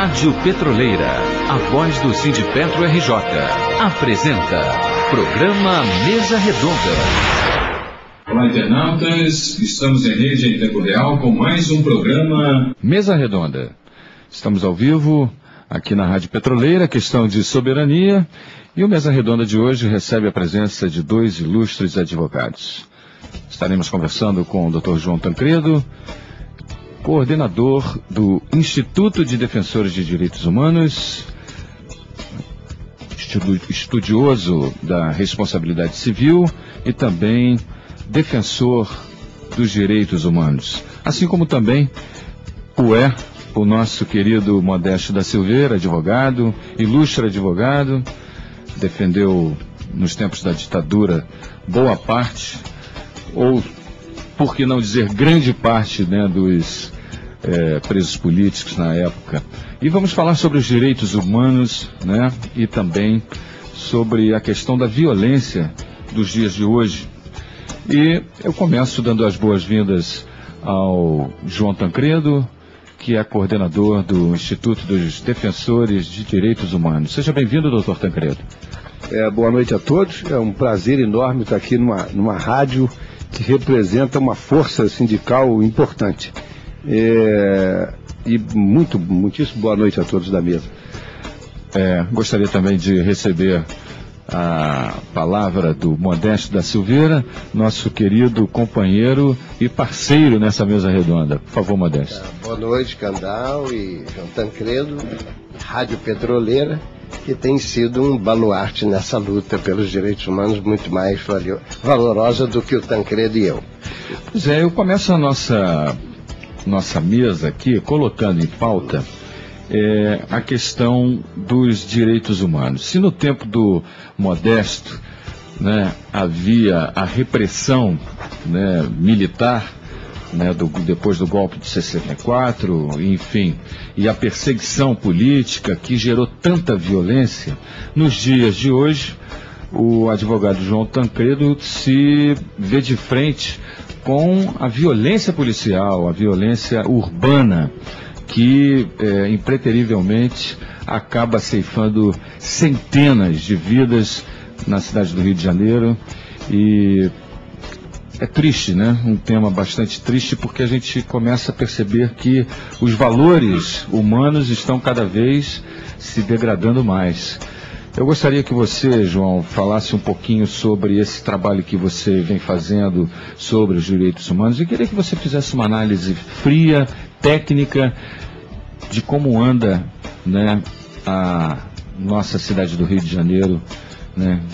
Rádio Petroleira, a voz do Sindipetro RJ, apresenta programa Mesa Redonda. Olá, internautas, estamos em rede em tempo real com mais um programa Mesa Redonda. Estamos ao vivo aqui na Rádio Petroleira, questão de soberania, e o Mesa Redonda de hoje recebe a presença de dois ilustres advogados. Estaremos conversando com o Dr. João Tancredo, coordenador do Instituto de Defensores de Direitos Humanos, estudioso da responsabilidade civil e também defensor dos direitos humanos. Assim como também o nosso querido Modesto da Silveira, advogado, ilustre advogado, defendeu nos tempos da ditadura boa parte, ou por que não dizer grande parte, dos presos políticos na época. E vamos falar sobre os direitos humanos, e também sobre a questão da violência dos dias de hoje. E eu começo dando as boas-vindas ao João Tancredo, que é coordenador do Instituto dos Defensores de Direitos Humanos. Seja bem-vindo, doutor Tancredo. Boa noite a todos. É um prazer enorme estar aqui numa rádio que representa uma força sindical importante. E muitíssimo boa noite a todos da mesa. Gostaria também de receber a palavra do Modesto da Silveira, nosso querido companheiro e parceiro nessa mesa redonda. Por favor, Modesto. Boa noite, Candal e João Tancredo, Rádio Petroleira, que tem sido um baluarte nessa luta pelos direitos humanos muito mais valorosa do que o Tancredo e eu. Pois é, eu começo a nossa mesa aqui colocando em pauta a questão dos direitos humanos. Se no tempo do Modesto havia a repressão militar, depois do golpe de 64, enfim, e a perseguição política que gerou tanta violência, nos dias de hoje o advogado João Tancredo se vê de frente com a violência policial, a violência urbana, que impreterivelmente acaba ceifando centenas de vidas na cidade do Rio de Janeiro. E é triste, um tema bastante triste, porque a gente começa a perceber que os valores humanos estão cada vez se degradando mais. Eu gostaria que você, João, falasse um pouquinho sobre esse trabalho que você vem fazendo sobre os direitos humanos, e queria que você fizesse uma análise fria, técnica, de como anda a nossa cidade do Rio de Janeiro,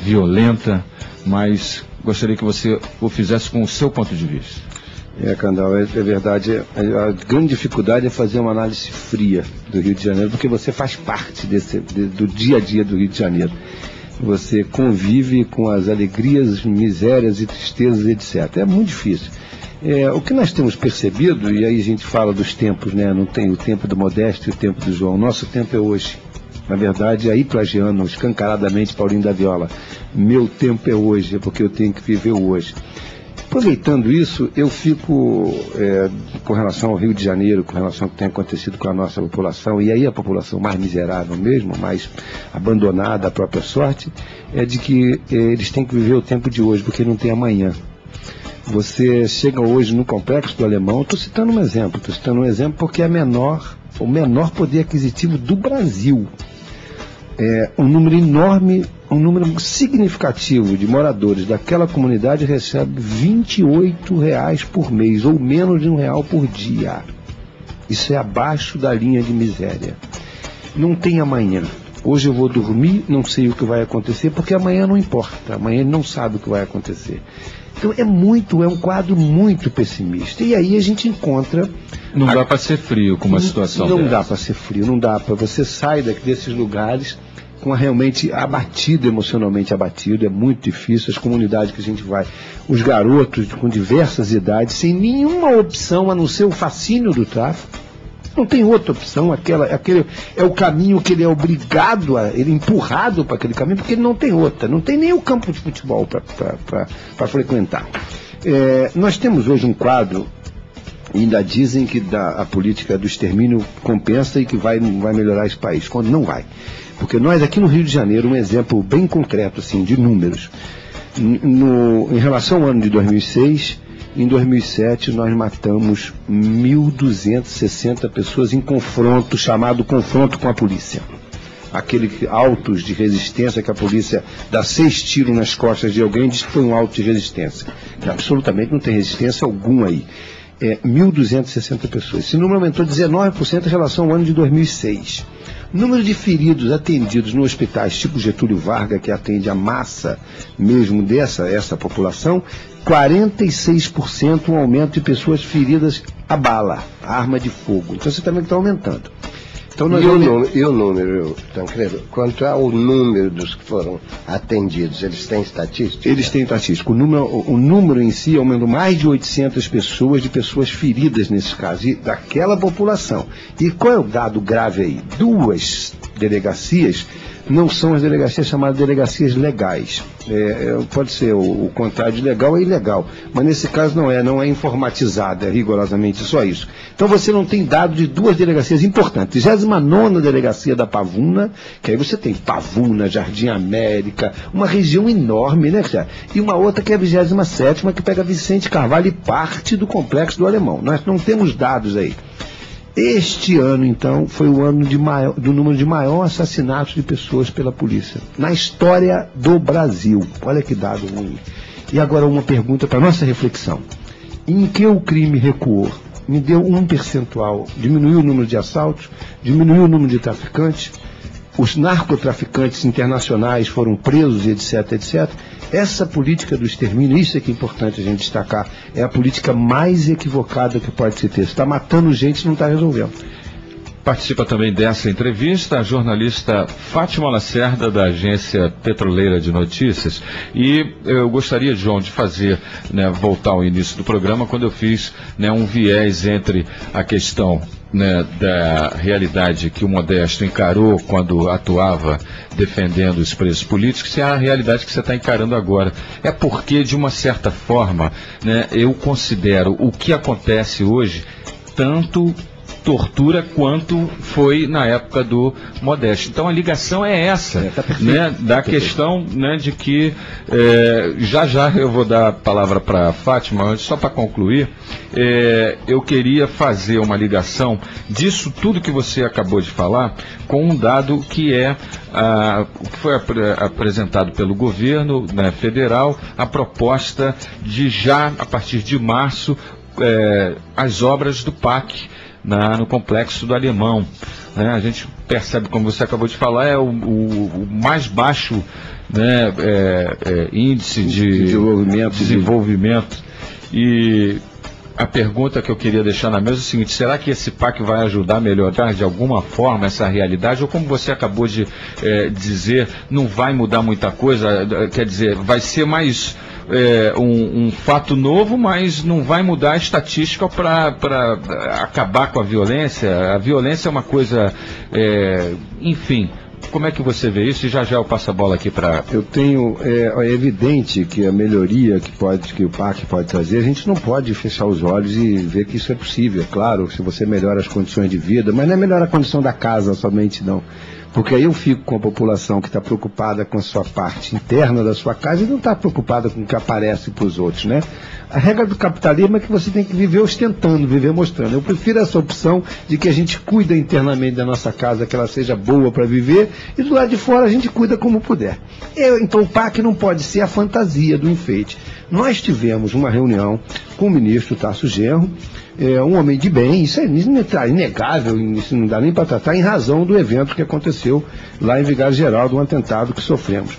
violenta, mas gostaria que você o fizesse com o seu ponto de vista. Candal, é verdade. A grande dificuldade é fazer uma análise fria do Rio de Janeiro, porque você faz parte do dia a dia do Rio de Janeiro. Você convive com as alegrias, misérias e tristezas, etc. É muito difícil. O que nós temos percebido, e aí a gente fala dos tempos, não tem o tempo do Modesto e o tempo do João. Nosso tempo é hoje. Na verdade, aí plagiando escancaradamente Paulinho da Viola. Meu tempo é hoje, é porque eu tenho que viver o hoje. Aproveitando isso, eu fico, com relação ao Rio de Janeiro, com relação ao que tem acontecido com a nossa população, e aí a população mais miserável mesmo, mais abandonada à própria sorte, é de que eles têm que viver o tempo de hoje, porque não tem amanhã. Você chega hoje no Complexo do Alemão, estou citando um exemplo porque é o menor poder aquisitivo do Brasil. Um número enorme, um número significativo de moradores daquela comunidade recebe R$28 por mês, ou menos de R$1 por dia. Isso é abaixo da linha de miséria. Não tem amanhã. Hoje eu vou dormir, não sei o que vai acontecer, porque amanhã não importa. Amanhã ele não sabe o que vai acontecer. Então é um quadro muito pessimista. E aí a gente encontra... Não dá para ser frio com uma situação dessa. Não dá para ser frio, não dá para... Você sai desses lugares realmente emocionalmente abatido, é muito difícil. As comunidades que a gente vai, os garotos com diversas idades, sem nenhuma opção a não ser o fascínio do tráfico. Não tem outra opção, aquele é o caminho que ele é obrigado ele é empurrado para aquele caminho, porque ele não tem outra, não tem nem o campo de futebol para frequentar. Nós temos hoje um quadro E ainda dizem que a política do extermínio compensa e que vai melhorar esse país, quando não vai. Porque nós aqui no Rio de Janeiro, um exemplo bem concreto assim, de números, em relação ao ano de 2006, em 2007 nós matamos 1.260 pessoas em confronto, chamado confronto com a polícia. Autos de resistência que a polícia dá 6 tiros nas costas de alguém e diz que foi um auto de resistência. Que absolutamente não tem resistência alguma aí. 1.260 pessoas. Esse número aumentou 19% em relação ao ano de 2006. Número de feridos atendidos nos hospitais tipo Getúlio Vargas, que atende a massa mesmo essa população, 46% um aumento de pessoas feridas a bala, a arma de fogo. Então você também está aumentando. Então, e o número, Tancredo? Quanto ao número dos que foram atendidos? Eles têm estatística? Eles têm estatística. O número em si aumentou mais de 800 pessoas, de pessoas feridas nesse caso, e daquela população. E qual é o dado grave aí? 2 delegacias não são as delegacias chamadas delegacias legais. Pode ser o contrário de legal é ilegal, mas nesse caso não é informatizada, é rigorosamente só isso. Então você não tem dado de 2 delegacias importantes. 29ª delegacia da Pavuna, que aí você tem Pavuna, Jardim América, uma região enorme, né, cara? E uma outra que é a 27ª, que pega Vicente Carvalho e parte do Complexo do Alemão. Nós não temos dados aí. Este ano, então, foi o ano do número de maior assassinato de pessoas pela polícia na história do Brasil. Olha que dado ruim. E agora uma pergunta para nossa reflexão. Em que o crime recuou? Me deu um percentual. Diminuiu o número de assaltos, diminuiu o número de traficantes, os narcotraficantes internacionais foram presos, etc, etc. Essa política do extermínio, isso é que é importante a gente destacar, é a política mais equivocada que pode se ter. Você está matando gente e não está resolvendo. Participa também dessa entrevista a jornalista Fátima Lacerda, da Agência Petroleira de Notícias. E eu gostaria, João, de fazer, voltar ao início do programa, quando eu fiz um viés entre a questão da realidade que o Modesto encarou quando atuava defendendo os presos políticos e a realidade que você está encarando agora. É porque, de uma certa forma, eu considero o que acontece hoje tanto tortura quanto foi na época do Modesto. Então a ligação é essa, da questão de que já eu vou dar a palavra para a Fátima, só para concluir, eu queria fazer uma ligação disso tudo que você acabou de falar com um dado que o que foi apresentado pelo governo federal, a proposta de já, a partir de março, as obras do PAC no Complexo do Alemão. A gente percebe, como você acabou de falar, é o mais baixo índice de desenvolvimento. E a pergunta que eu queria deixar na mesa é o seguinte: será que esse PAC vai ajudar a melhorar de alguma forma essa realidade? Ou, como você acabou de dizer, não vai mudar muita coisa? Quer dizer, vai ser mais um fato novo, mas não vai mudar a estatística para acabar com a violência. A violência é uma coisa, enfim. Como é que você vê isso? E já eu passo a bola aqui para... É evidente que a melhoria que o PAC pode trazer, a gente não pode fechar os olhos e ver que isso é possível. Claro, se você melhora as condições de vida, mas não é melhorar a condição da casa somente, não. Porque aí eu fico com a população que está preocupada com a sua parte interna da sua casa e não está preocupada com o que aparece para os outros, né? A regra do capitalismo é que você tem que viver ostentando, viver mostrando. Eu prefiro essa opção de que a gente cuida internamente da nossa casa, que ela seja boa para viver, e do lado de fora a gente cuida como puder. Então o PAC não pode ser a fantasia do enfeite. Nós tivemos uma reunião com o ministro Tasso Genro, um homem de bem, isso é inegável, isso não dá nem para tratar, em razão do evento que aconteceu lá em Vigário Geral, do atentado que sofremos.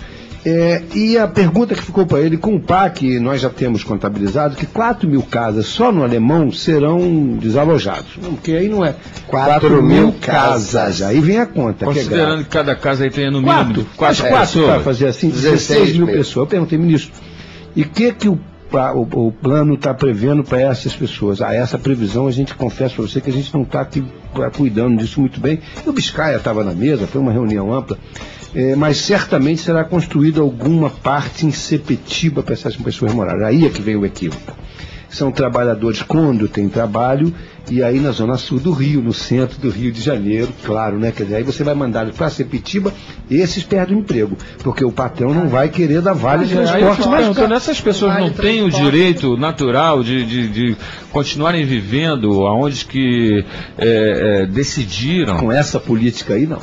E a pergunta que ficou para ele, com o PAC, nós já temos contabilizado que 4.000 casas só no Alemão serão desalojados. Porque aí não é 4.000 casas. Aí vem a conta. Considerando que cada casa aí tenha no mínimo 4 pessoas. Para fazer assim, 16 mil pessoas. Eu perguntei, ministro, e o que o plano está prevendo para essas pessoas? Essa previsão, a gente confessa para você que a gente não está aqui cuidando disso muito bem. E o Biscaia estava na mesa, foi uma reunião ampla, mas certamente será construída alguma parte em Sepetiba para essas pessoas morarem. Aí é que veio o equívoco. são trabalhadores quando tem trabalho, e aí na zona sul do Rio, no centro do Rio de Janeiro, claro, né? Quer dizer, aí você vai mandar para Sepetiba, esses perdem o emprego, porque o patrão não vai querer dar vale de transporte mais caro. Essas pessoas não têm o direito natural de continuarem vivendo aonde que decidiram. Com essa política aí, não.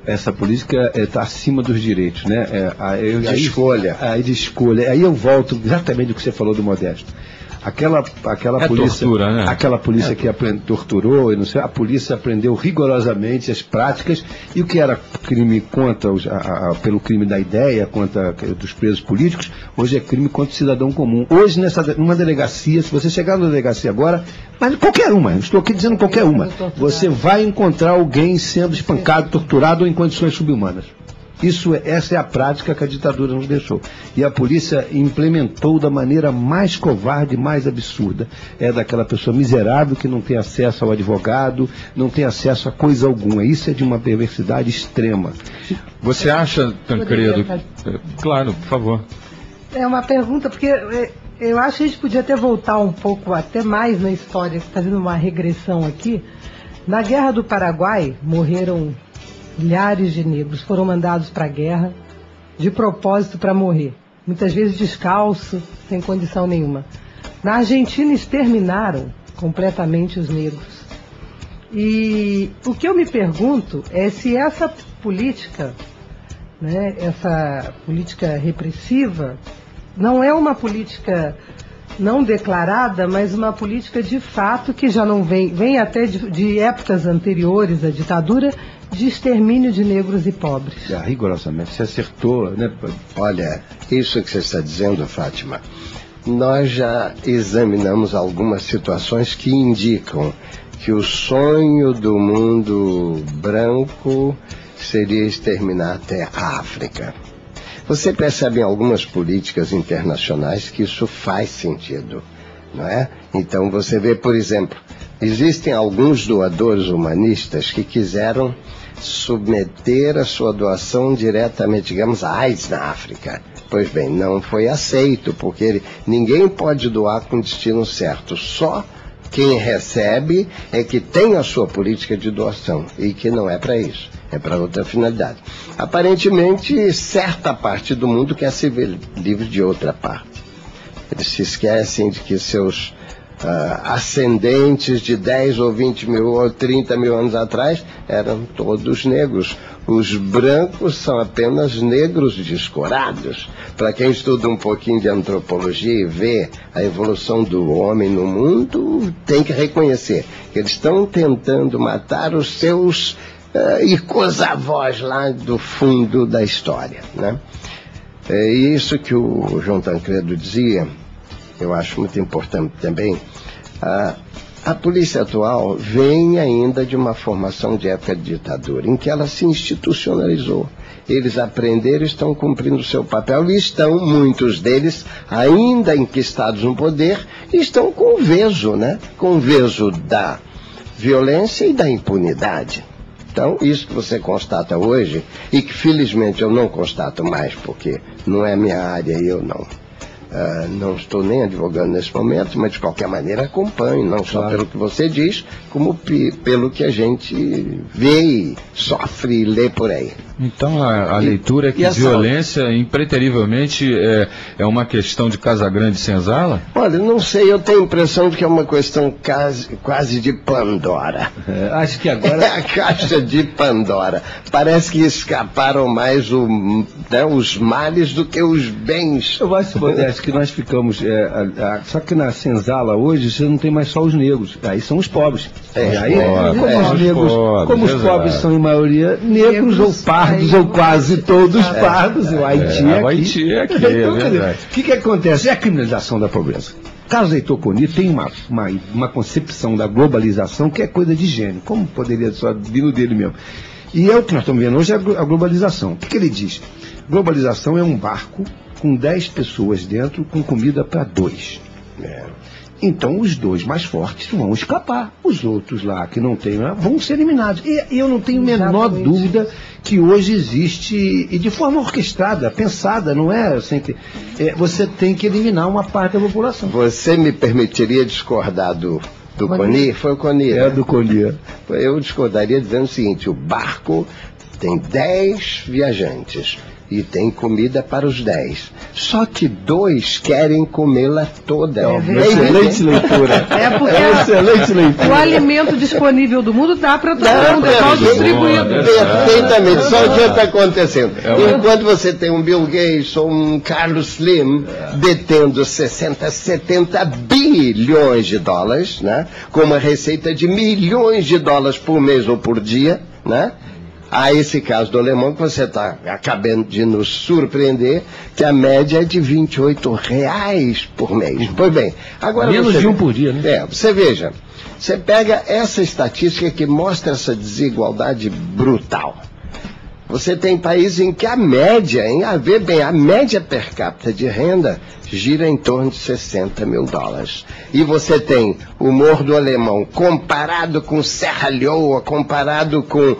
Essa política está acima dos direitos, né? De escolha. De escolha. Aí eu volto exatamente do que você falou do Modesto. Aquela polícia, tortura, né? Aquela polícia que torturou, eu não sei, a polícia aprendeu rigorosamente as práticas, e o que era crime contra pelo crime da ideia, contra dos presos políticos, hoje é crime contra o cidadão comum. Hoje, numa delegacia, se você chegar na delegacia agora, mas qualquer uma, estou aqui dizendo qualquer uma, você vai encontrar alguém sendo espancado, torturado ou em condições subhumanas. Essa é a prática que a ditadura nos deixou. E a polícia implementou da maneira mais covarde, mais absurda. É daquela pessoa miserável que não tem acesso ao advogado, não tem acesso a coisa alguma. Isso é de uma perversidade extrema. Você acha, Tancredo... Claro, por favor. É uma pergunta, porque eu acho que a gente podia até voltar um pouco, até mais na história, fazendo uma regressão aqui. Na Guerra do Paraguai, morreram milhares de negros, foram mandados para a guerra de propósito para morrer, muitas vezes descalço, sem condição nenhuma. Na Argentina exterminaram completamente os negros. E o que eu me pergunto é se essa política, né, essa política repressiva, não é uma política não declarada, mas uma política de fato que já não vem até de épocas anteriores à ditadura, de extermínio de negros e pobres. Rigorosamente, você acertou, né? Olha, isso que você está dizendo, Fátima, nós já examinamos algumas situações que indicam que o sonho do mundo branco seria exterminar até a África. Você percebe em algumas políticas internacionais que isso faz sentido, não é? Então você vê, por exemplo, existem alguns doadores humanistas que quiseram submeter a sua doação diretamente, digamos, à AIDS na África. Pois bem, não foi aceito, porque ninguém pode doar com destino certo. Só quem recebe é que tem a sua política de doação, e que não é para isso, é para outra finalidade. Aparentemente, certa parte do mundo quer se ver livre de outra parte. Eles se esquecem de que seus ascendentes de 10 ou 20 mil ou 30 mil anos atrás eram todos negros. Os brancos são apenas negros descorados. Para quem estuda um pouquinho de antropologia e vê a evolução do homem no mundo, tem que reconhecer que eles estão tentando matar os seus icosavós lá do fundo da história, né? E isso que o João Tancredo dizia, eu acho muito importante também. A polícia atual vem ainda de uma formação de época de ditadura, em que ela se institucionalizou. Eles aprenderam e estão cumprindo o seu papel, e estão, muitos deles, ainda enquistados no poder, e estão com o veso, né? Com o veso da violência e da impunidade. Então, isso que você constata hoje, e que felizmente eu não constato mais, porque não é minha área e eu não estou nem advogando nesse momento, mas de qualquer maneira acompanho, não só pelo que você diz, como pelo que a gente vê e sofre e lê por aí. Então a leitura é que violência impreterivelmente é uma questão de Casa Grande e Senzala? Olha, não sei, eu tenho a impressão de que é uma questão quase de Pandora. Acho que agora... É a caixa de Pandora. Parece que escaparam mais os males do que os bens. Eu acho, Modesto, que nós ficamos... só que na Senzala hoje você não tem mais só os negros, aí são os pobres. Como os pobres são em maioria negros ou pardos, ou quase todos pardos, o Haiti é aqui. Então, o que acontece? É a criminalização da pobreza. Carlos Heitor Coni tem uma concepção da globalização que é coisa de gênio, como poderia só vir dele mesmo. E é o que nós estamos vendo hoje, é a globalização. O que ele diz? Globalização é um barco com 10 pessoas dentro, com comida para 2. Então os 2 mais fortes vão escapar. Os outros lá que não têm vão ser eliminados. E eu não tenho a menor dúvida que hoje existe, e de forma orquestrada, pensada, não é assim que você tem que eliminar uma parte da população. Você me permitiria discordar do Coni? Foi o Coni. É do Coni. Eu discordaria dizendo o seguinte: o barco tem 10 viajantes e tem comida para os 10. Só que 2 querem comê-la toda. Excelente leitura. Excelente leitura. O alimento disponível do mundo dá para todo mundo, é mal distribuído. Perfeitamente. Só o que está acontecendo? Enquanto você tem um Bill Gates ou um Carlos Slim detendo 60, 70 bilhões de dólares, né, com uma receita de milhões de dólares por mês ou por dia, né? Há esse caso do alemão que você está acabando de nos surpreender, que a média é de R$28 por mês. Pois bem, agora menos de um por dia, né? Você veja, você pega essa estatística que mostra essa desigualdade brutal. Você tem países em que a média, a média per capita de renda gira em torno de 60 mil dólares. E você tem o mordo alemão comparado com Serra Leoa, comparado com,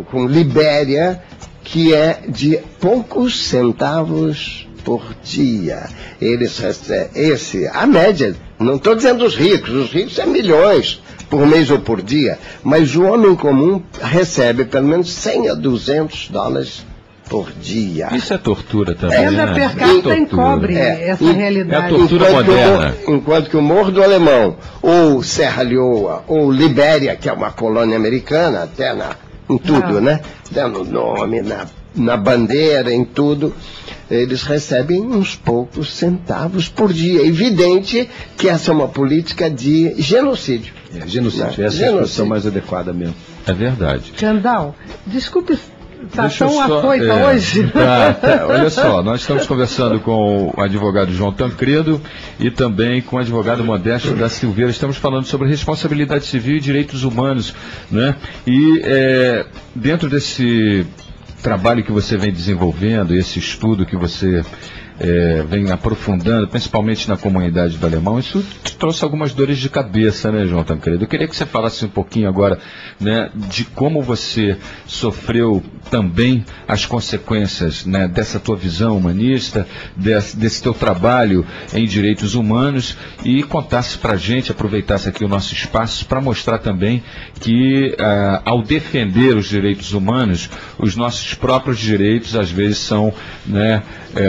com Libéria, que é de poucos centavos por dia. Eles recebem, a média, não estou dizendo os ricos é milhões por mês ou por dia, mas o homem comum recebe pelo menos 100 a 200 dólares por dia. Isso é tortura também. Renda per capita encobre essa realidade. É a tortura moderna. Enquanto que o morro alemão, ou Serra Leoa, ou Libéria, que é uma colônia americana, até em tudo, né? Até no nome, na bandeira, em tudo, eles recebem uns poucos centavos por dia. É evidente que essa é uma política de genocídio. Genocídio, essa é a expressão mais adequada mesmo. É verdade. Candal, desculpe, está tão afoita hoje. Olha só, nós estamos conversando com o advogado João Tancredo e também com o advogado Modesto da Silveira. Estamos falando sobre responsabilidade civil e direitos humanos, né? E dentro desse trabalho que você vem desenvolvendo, esse estudo que você vem aprofundando, principalmente na comunidade do alemão, isso te trouxe algumas dores de cabeça, né, João Tancredo? Eu queria que você falasse um pouquinho agora, né, de como você sofreu também as consequências, né, dessa tua visão humanista, desse teu trabalho em direitos humanos, e contasse pra gente, aproveitasse aqui o nosso espaço para mostrar também que ao defender os direitos humanos, os nossos próprios direitos às vezes são, né,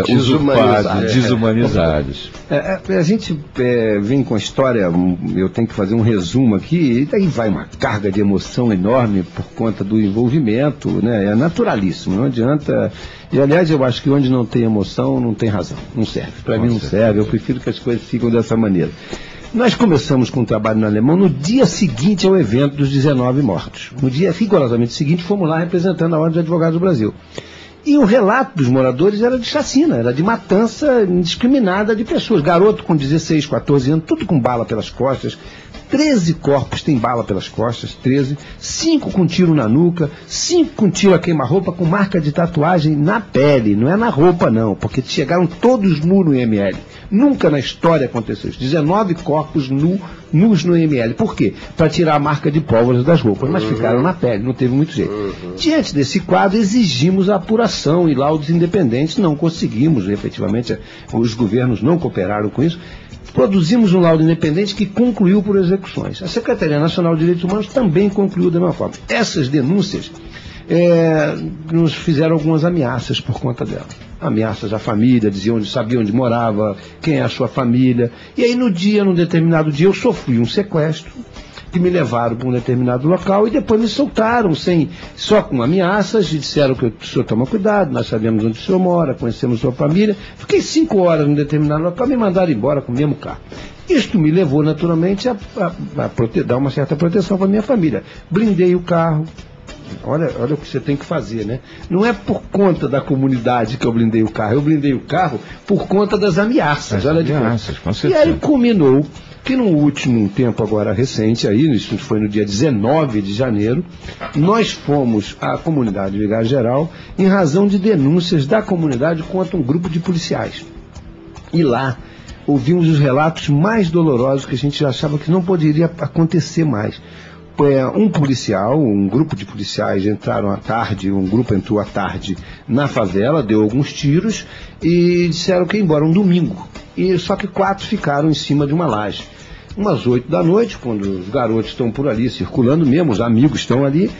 usurpados, desumanizados. A gente vem com a história, eu tenho que fazer um resumo aqui, e daí vai uma carga de emoção enorme por conta do envolvimento, né? É naturalíssimo, não adianta. E aliás, eu acho que onde não tem emoção, não tem razão, não serve. Para mim não serve, eu prefiro que as coisas ficam dessa maneira. Nós começamos com o trabalho no alemão no dia seguinte ao evento dos 19 mortos. No dia rigorosamente seguinte, fomos lá representando a Ordem dos Advogados do Brasil. E o relato dos moradores era de chacina, era de matança indiscriminada de pessoas. Garoto com 16, 14 anos, tudo com bala pelas costas. 13 corpos têm bala pelas costas, 13. 5 com tiro na nuca, 5 com tiro a queima-roupa, com marca de tatuagem na pele. Não é na roupa, não, porque chegaram todos nus no IML. Nunca na história aconteceu isso. 19 corpos nus no IML. Por quê? Para tirar a marca de pólvora das roupas, mas ficaram na pele, não teve muito jeito. Diante desse quadro, exigimos a apuração e laudos independentes, não conseguimos, efetivamente, os governos não cooperaram com isso. Produzimos um laudo independente que concluiu por execuções. A Secretaria Nacional de Direitos Humanos também concluiu da mesma forma. Essas denúncias nos fizeram algumas ameaças por conta dela. Ameaças à família, sabiam onde morava, quem é a sua família. E aí num determinado dia, eu sofri um sequestro, que me levaram para um determinado local e depois me soltaram, só com ameaças, e disseram que o senhor toma cuidado, nós sabemos onde o senhor mora, conhecemos sua família. Fiquei 5 horas num determinado local e me mandaram embora com o mesmo carro. Isto me levou naturalmente a dar uma certa proteção para a minha família. Blindei o carro. Olha o que você tem que fazer, né? Não é por conta da comunidade que eu blindei o carro por conta das ameaças. Olha de ameaças, e aí culminou que no último tempo agora recente, isso foi no dia 19 de janeiro, nós fomos à comunidade Vigário Geral em razão de denúncias da comunidade contra um grupo de policiais. E lá ouvimos os relatos mais dolorosos que a gente achava que não poderia acontecer mais. um grupo de policiais entraram à tarde, um grupo entrou à tarde na favela, deu alguns tiros e disseram que ia embora um domingo. Só que 4 ficaram em cima de uma laje. Umas 8 da noite, quando os garotos estão por ali circulando mesmo, os amigos estão ali,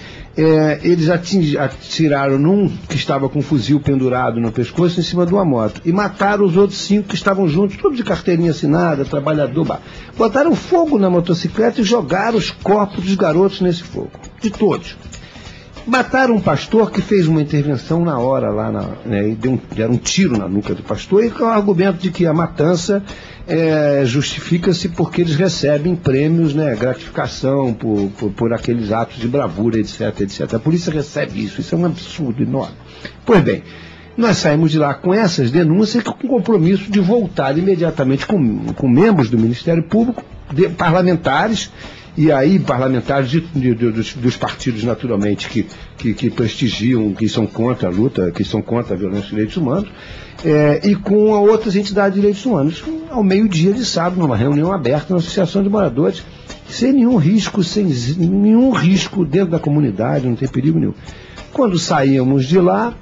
eles atiraram num que estava com um fuzil pendurado no pescoço em cima de uma moto e mataram os outros 5 que estavam juntos, todos de carteirinha assinada, trabalhador. Botaram fogo na motocicleta e jogaram os corpos dos garotos nesse fogo, de todos. Mataram um pastor que fez uma intervenção na hora lá, e deram um tiro na nuca do pastor, e com o argumento de que a matança justifica-se porque eles recebem prêmios, gratificação por aqueles atos de bravura, etc, etc. A polícia recebe isso é um absurdo enorme. Pois bem, nós saímos de lá com essas denúncias com o compromisso de voltar imediatamente com membros do Ministério Público, parlamentares, e aí parlamentares dos partidos, naturalmente, que prestigiam, que são contra a luta, que são contra a violência dos direitos humanos, e com outras entidades de direitos humanos, ao meio-dia de sábado, numa reunião aberta na Associação de Moradores, sem nenhum risco dentro da comunidade, não tem perigo nenhum. Quando saímos de lá,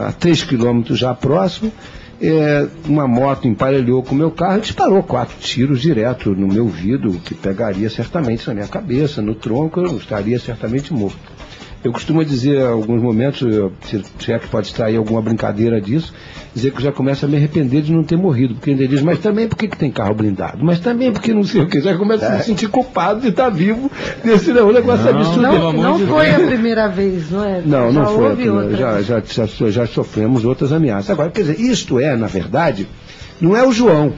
a 3 quilômetros já próximo, uma moto emparelhou com o meu carro e disparou 4 tiros direto no meu vidro, que pegaria certamente na minha cabeça, no tronco, eu estaria certamente morto. Eu costumo dizer, em alguns momentos, se é que pode extrair alguma brincadeira disso, dizer que eu já começo a me arrepender de não ter morrido, porque ele diz, mas também porque que tem carro blindado, mas também porque não sei o que, já começa a se sentir culpado de estar vivo nesse negócio absurdo. Não foi a primeira vez, não é? Não foi a primeira, já sofremos outras ameaças. Agora, quer dizer, isto na verdade, não é o João.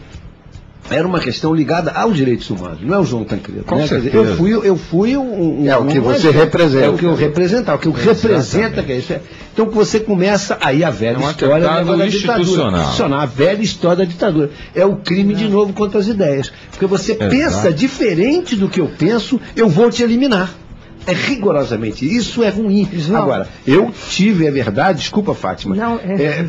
Era uma questão ligada aos direitos humanos, não é o João Tancredo. Com certeza. Eu fui o que você representa. É o que eu representava, o que eu representa, que é isso. Então você começa aí a velha história da ditadura. A velha história da ditadura. É o crime de novo contra as ideias. Porque você pensa diferente do que eu penso, eu vou te eliminar. É rigorosamente, isso é ruim. João. Agora, eu tive, é verdade, desculpa, Fátima,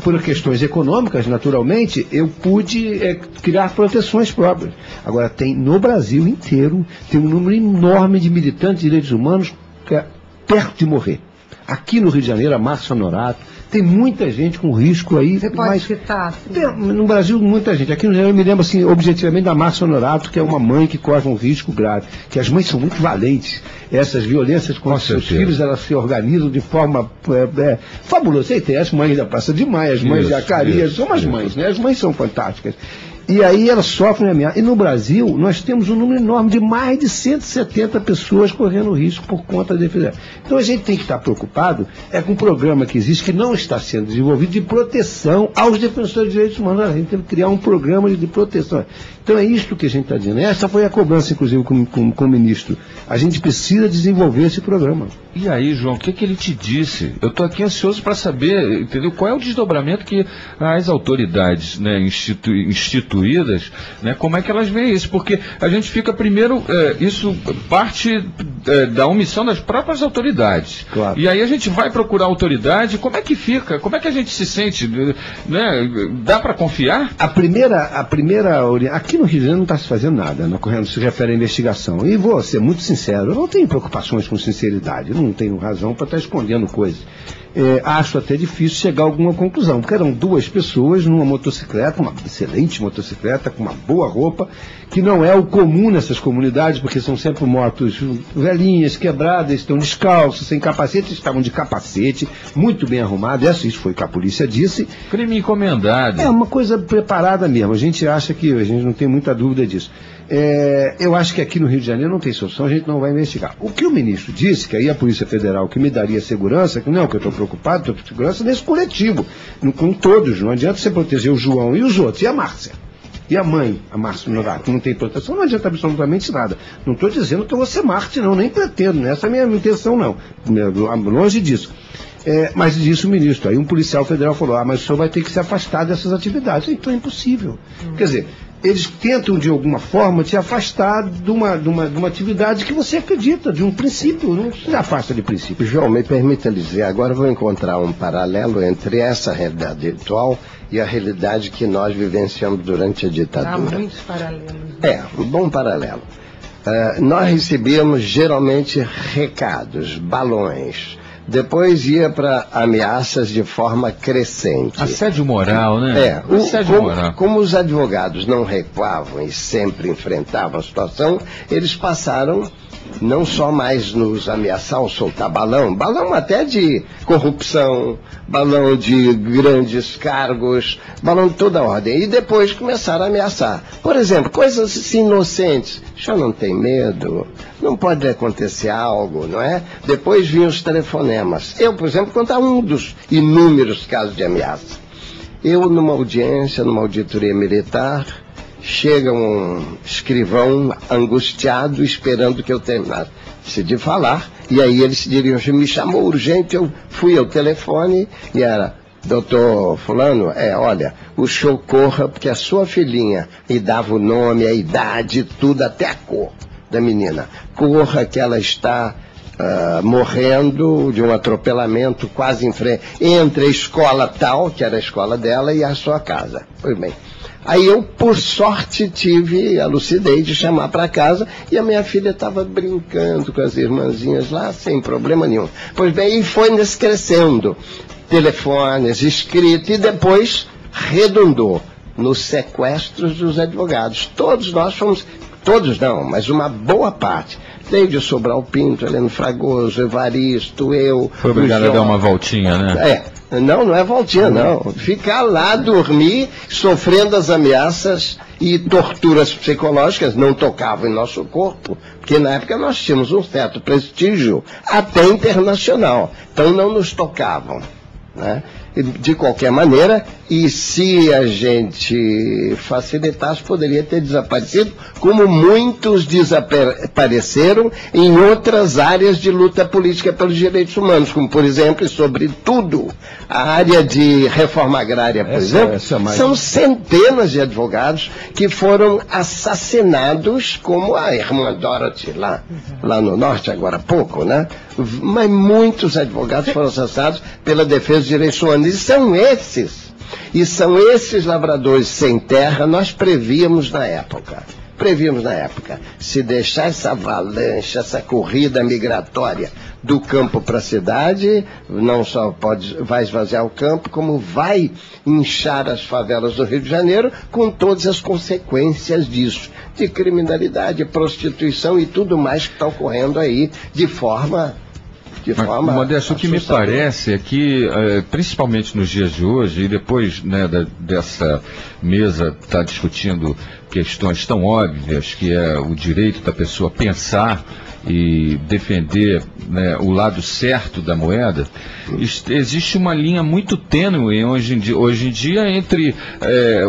por questões econômicas, naturalmente, eu pude criar proteções próprias. Agora, no Brasil inteiro, tem um número enorme de militantes de direitos humanos perto de morrer. Aqui no Rio de Janeiro, a Márcia Honorato, tem muita gente com risco aí. Você pode citar? No Brasil, muita gente. Aqui no Rio, eu me lembro, assim, objetivamente, da Márcia Honorato, que é uma mãe que corre um risco grave. Que as mães são muito valentes. Essas violências contra os seus filhos, elas se organizam de forma fabulosa. E tem as mães da Praça de Maio, as mães de Acarias, são as mães, né? As mães são fantásticas. E aí elas sofrem ameaça. E no Brasil, nós temos um número enorme de mais de 170 pessoas correndo risco por conta da defesa. Então a gente tem que estar preocupado com um programa que existe, que não está sendo desenvolvido, de proteção aos defensores de direitos humanos. A gente tem que criar um programa de proteção. Então é isso que a gente está dizendo. Essa foi a cobrança, inclusive, com o ministro. A gente precisa desenvolver esse programa. E aí, João, o que ele te disse? Eu estou aqui ansioso para saber, entendeu? Qual é o desdobramento que as autoridades, instituídas, como é que elas veem isso? Porque a gente fica primeiro, isso parte da omissão das próprias autoridades. Claro. E aí a gente vai procurar a autoridade, como é que fica? Como é que a gente se sente? Dá para confiar? A primeira aqui no Rio de Janeiro não está se fazendo nada, no se refere à investigação. E vou ser muito sincero, eu não tenho preocupações com sinceridade, eu não tenho razão para estar escondendo coisas. Acho até difícil chegar a alguma conclusão, porque eram 2 pessoas numa motocicleta, uma excelente motocicleta, com uma boa roupa, que não é o comum nessas comunidades, porque são sempre motos velhinhas, quebradas, estão descalços, sem capacete, estavam de capacete, muito bem arrumados, isso foi o que a polícia disse. Crime encomendado. É uma coisa preparada mesmo, a gente acha que, a gente não tem muita dúvida disso. Eu acho que aqui no Rio de Janeiro não tem solução, a gente não vai investigar. O que o ministro disse, que aí a Polícia Federal que me daria segurança, que não, que eu estou preocupado, estou com segurança nesse coletivo, com todos, não adianta você proteger o João e os outros, e a Márcia. E a mãe, a Márcia Honorato, que não tem proteção, não adianta absolutamente nada. Não estou dizendo que eu vou ser Marte, não, nem pretendo, essa é a minha intenção, não. Longe disso. Mas disse o ministro, aí um policial federal falou, mas o senhor vai ter que se afastar dessas atividades. Então é impossível. Quer dizer, eles tentam de alguma forma te afastar de uma atividade que você acredita, de um princípio, não se afasta de princípio. João, me permita dizer, agora vou encontrar um paralelo entre essa realidade atual e a realidade que nós vivenciamos durante a ditadura. Há muitos paralelos. Um bom paralelo. nós recebíamos geralmente recados, balões. Depois ia para ameaças de forma crescente. Assédio moral, né? Assédio moral. Como os advogados não recuavam e sempre enfrentavam a situação, eles passaram não só mais nos ameaçar ou soltar balão até de corrupção, balão de grandes cargos, balão de toda ordem. E depois começaram a ameaçar. Por exemplo, coisas assim inocentes. O senhor não tem medo? Não pode acontecer algo, não é? Depois vinham os telefonemas. Eu, por exemplo, contar um dos inúmeros casos de ameaça. Eu, numa audiência, numa auditoria militar, chega um escrivão angustiado esperando que eu terminasse de falar, e aí ele se dirigiu, me chamou urgente, eu fui ao telefone e era: doutor fulano, olha, o senhor corra porque a sua filhinha, e dava o nome, a idade, tudo, até a cor da menina, corra que ela está morrendo de um atropelamento quase em frente, entre a escola tal, que era a escola dela, e a sua casa. Pois bem, aí eu, por sorte, tive a lucidez de chamar para casa, e a minha filha estava brincando com as irmãzinhas lá, sem problema nenhum. Pois bem, e foi nesse crescendo, telefones, escrito, e depois redundou nos sequestros dos advogados. Todos nós fomos, todos não, mas uma boa parte, desde o Sobral Pinto, Heleno Fragoso, Evaristo, eu... Foi obrigado a dar uma voltinha, né? Não é voltinha, não. Ficar lá, dormir, sofrendo as ameaças e torturas psicológicas, não tocavam em nosso corpo, porque na época nós tínhamos um certo prestígio, até internacional, então não nos tocavam, né? De qualquer maneira, e se a gente facilitasse, poderia ter desaparecido, como muitos desapareceram em outras áreas de luta política pelos direitos humanos, como, por exemplo, e sobretudo, a área de reforma agrária, por exemplo, são centenas de advogados que foram assassinados, como a irmã Dorothy, lá no norte, agora há pouco, né? Mas muitos advogados foram assassinados pela defesa dos direitos humanos. E são esses lavradores sem terra, nós prevíamos na época. Se deixar essa avalanche, essa corrida migratória do campo para a cidade, não só vai esvaziar o campo, como vai inchar as favelas do Rio de Janeiro, com todas as consequências disso, de criminalidade, prostituição e tudo mais que está ocorrendo aí de forma... Modesto, o que me parece é que, principalmente nos dias de hoje, e depois, né, dessa mesa estar discutindo questões tão óbvias, que é o direito da pessoa pensar e defender, né, o lado certo da moeda, existe uma linha muito tênue hoje em dia entre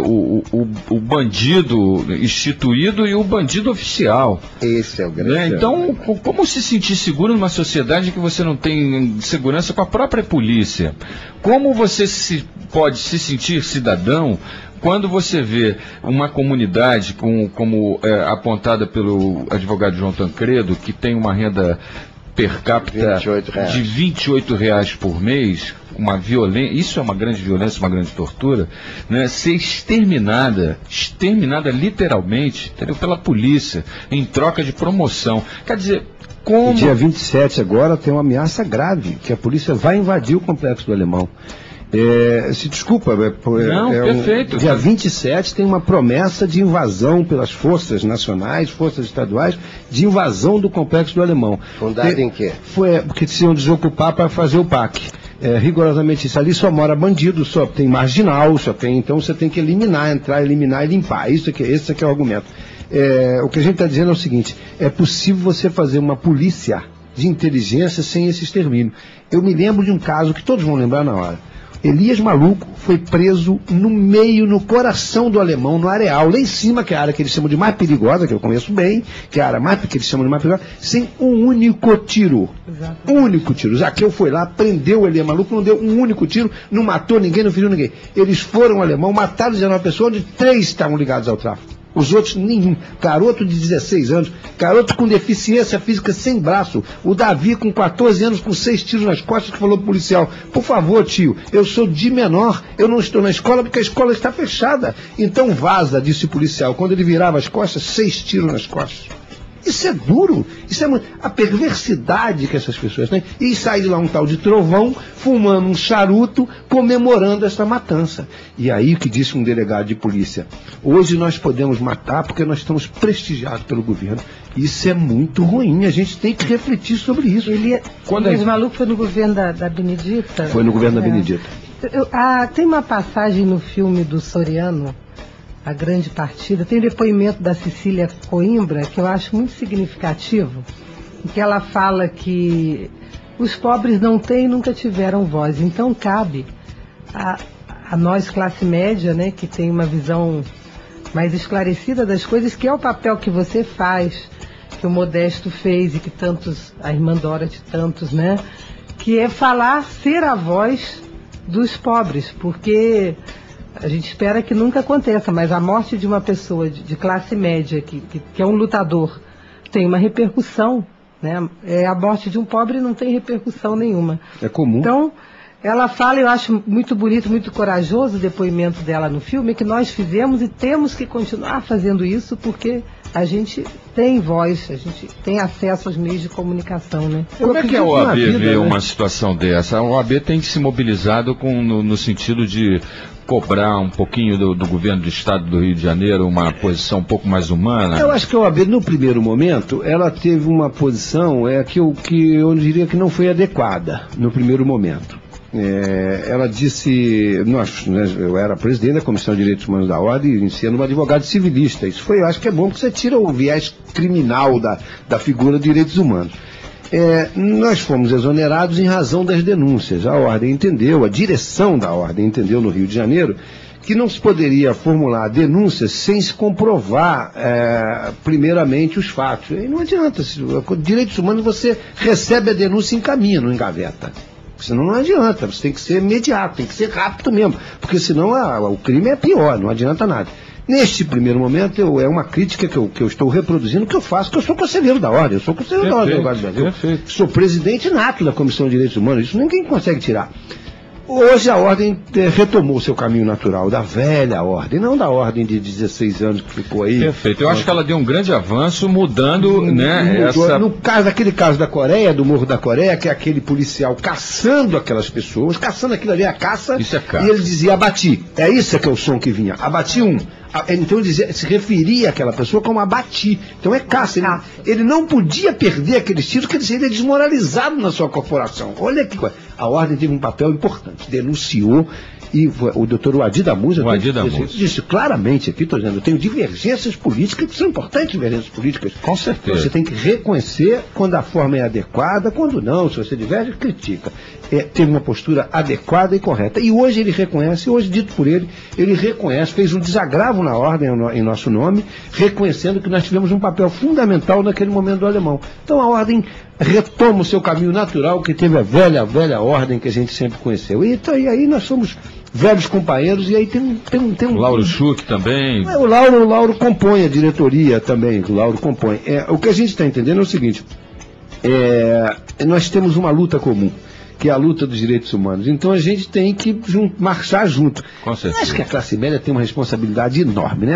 o bandido instituído e o bandido oficial. Esse é o grande. Então, como se sentir seguro numa sociedade em que você não tem segurança com a própria polícia? Como você pode se sentir cidadão quando você vê uma comunidade como apontada pelo advogado João Tancredo, que tem uma renda per capita de R$28 por mês, uma violência, isso é uma grande violência, uma grande tortura, né, ser exterminada literalmente, entendeu, pela polícia, em troca de promoção. Quer dizer, como... E dia 27 agora tem uma ameaça grave, que a polícia vai invadir o Complexo do Alemão. Perfeito. Dia 27 tem uma promessa de invasão pelas forças nacionais, forças estaduais, de invasão do Complexo do Alemão. Fundado em quê? Porque se iam desocupar para fazer o PAC. Rigorosamente isso. Ali só mora bandido, só tem marginal, então você tem que eliminar e limpar. Esse aqui é o argumento. O que a gente está dizendo é o seguinte: é possível você fazer uma polícia de inteligência sem esse extermínio. Eu me lembro de um caso que todos vão lembrar na hora. Elias Maluco foi preso no coração do Alemão, no Areal, lá em cima, que é a área que eles chamam de mais perigosa, que eu conheço bem, que é a área que eles chamam de mais perigosa, sem um único tiro. Um único tiro. Zaqueu foi lá, prendeu o Elias Maluco, não deu um único tiro, não matou ninguém, não feriu ninguém. Eles foram ao Alemão, mataram 19 pessoas, onde 3 estavam ligados ao tráfico. Os outros, nenhum. Garoto de 16 anos, garoto com deficiência física sem braço, o Davi com 14 anos com 6 tiros nas costas, que falou pro policial: por favor, tio, eu sou de menor, eu não estou na escola porque a escola está fechada. Então vaza, disse o policial. Quando ele virava as costas, 6 tiros nas costas. Isso é duro, isso é a perversidade que essas pessoas têm. E sai de lá um tal de Trovão, fumando um charuto, comemorando essa matança. E aí o que disse um delegado de polícia: hoje nós podemos matar porque nós estamos prestigiados pelo governo. Isso é muito ruim, a gente tem que refletir sobre isso. Mas maluco foi no governo da Benedita? Foi no governo da Benedita. Tem uma passagem no filme do Soriano, A Grande Partida, tem o depoimento da Cecília Coimbra, que eu acho muito significativo, em que ela fala que os pobres não têm e nunca tiveram voz. Então cabe a nós, classe média, né, que tem uma visão mais esclarecida das coisas, que é o papel que você faz, que o Modesto fez e que tantos, a irmã Dorothy, tantos, né, que é falar, ser a voz dos pobres, porque a gente espera que nunca aconteça, mas a morte de uma pessoa de classe média, que é um lutador, tem uma repercussão, né? A morte de um pobre não tem repercussão nenhuma. É comum. Então, ela fala, eu acho muito bonito, muito corajoso o depoimento dela no filme, que nós fizemos e temos que continuar fazendo isso, porque a gente tem voz, a gente tem acesso aos meios de comunicação, né? Como é que a OAB vê uma situação dessa? A OAB tem se mobilizado no sentido de cobrar um pouquinho do governo do estado do Rio de Janeiro uma posição um pouco mais humana? Eu acho que a OAB, no primeiro momento, ela teve uma posição que eu diria que não foi adequada no primeiro momento. Ela disse, eu era presidente da Comissão de Direitos Humanos da Ordem, sendo um advogado civilista. Isso foi, eu acho que é bom que você tira o viés criminal da figura de direitos humanos. Nós fomos exonerados em razão das denúncias. A Ordem entendeu, a direção da Ordem entendeu no Rio de Janeiro, que não se poderia formular denúncias sem se comprovar, primeiramente, os fatos. E não adianta, direitos humanos você recebe a denúncia e encaminha, não engaveta. Senão não adianta, você tem que ser imediato, tem que ser rápido mesmo, porque senão o crime é pior, não adianta nada. Neste primeiro momento, é uma crítica que eu estou reproduzindo, que eu faço, que eu sou conselheiro da Ordem, eu sou conselheiro da Ordem do Brasil. Sou presidente nato da Comissão de Direitos Humanos, isso ninguém consegue tirar. Hoje a Ordem retomou seu caminho natural, da velha Ordem, não da Ordem de 16 anos que ficou aí. Perfeito, eu acho que ela deu um grande avanço mudando, No aquele caso da Coreia, do Morro da Coreia, que é aquele policial caçando aquelas pessoas, caçando aquilo ali, a caça, isso é caça. E ele dizia, abati, é isso que é o som que vinha, abati um. Então ele se referia àquela pessoa como abati. Então é caça. Ele não podia perder aqueles tiros, porque ele seria desmoralizado na sua corporação. Olha que coisa. A Ordem teve um papel importante. Denunciou, e o doutor Uadi da Musa disse claramente aqui, estou dizendo, eu tenho divergências políticas, que são importantes divergências políticas. Com certeza. Você tem que reconhecer quando a forma é adequada, quando não, se você diverge, critica. Teve uma postura adequada e correta. E hoje ele reconhece, hoje dito por ele reconhece, fez um desagravo na Ordem em nosso nome, reconhecendo que nós tivemos um papel fundamental naquele momento do alemão. Então a Ordem retoma o seu caminho natural, que teve a velha Ordem que a gente sempre conheceu. E aí nós somos velhos companheiros, e aí tem um... Lauro Schuch também. O Lauro compõe a diretoria também, o Lauro compõe. O que a gente está entendendo é o seguinte, nós temos uma luta comum, que é a luta dos direitos humanos. Então a gente tem que marchar junto. Com certeza. Acho que a classe média tem uma responsabilidade enorme, né?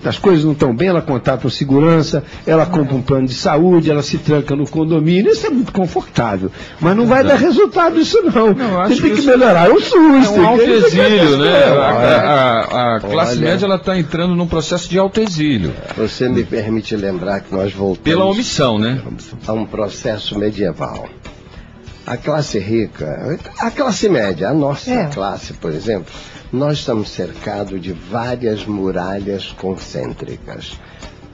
As coisas não estão bem, ela contrata um segurança, ela compra um plano de saúde, ela se tranca no condomínio, isso é muito confortável. Mas não vai dar resultado isso não. Você tem que melhorar o SUS. É um autoexílio, né? A classe média ela está entrando num processo de autoexílio. Você me permite lembrar que nós voltamos... Pela omissão, né? A um processo medieval. A classe rica, a classe média, a nossa classe, por exemplo, nós estamos cercados de várias muralhas concêntricas.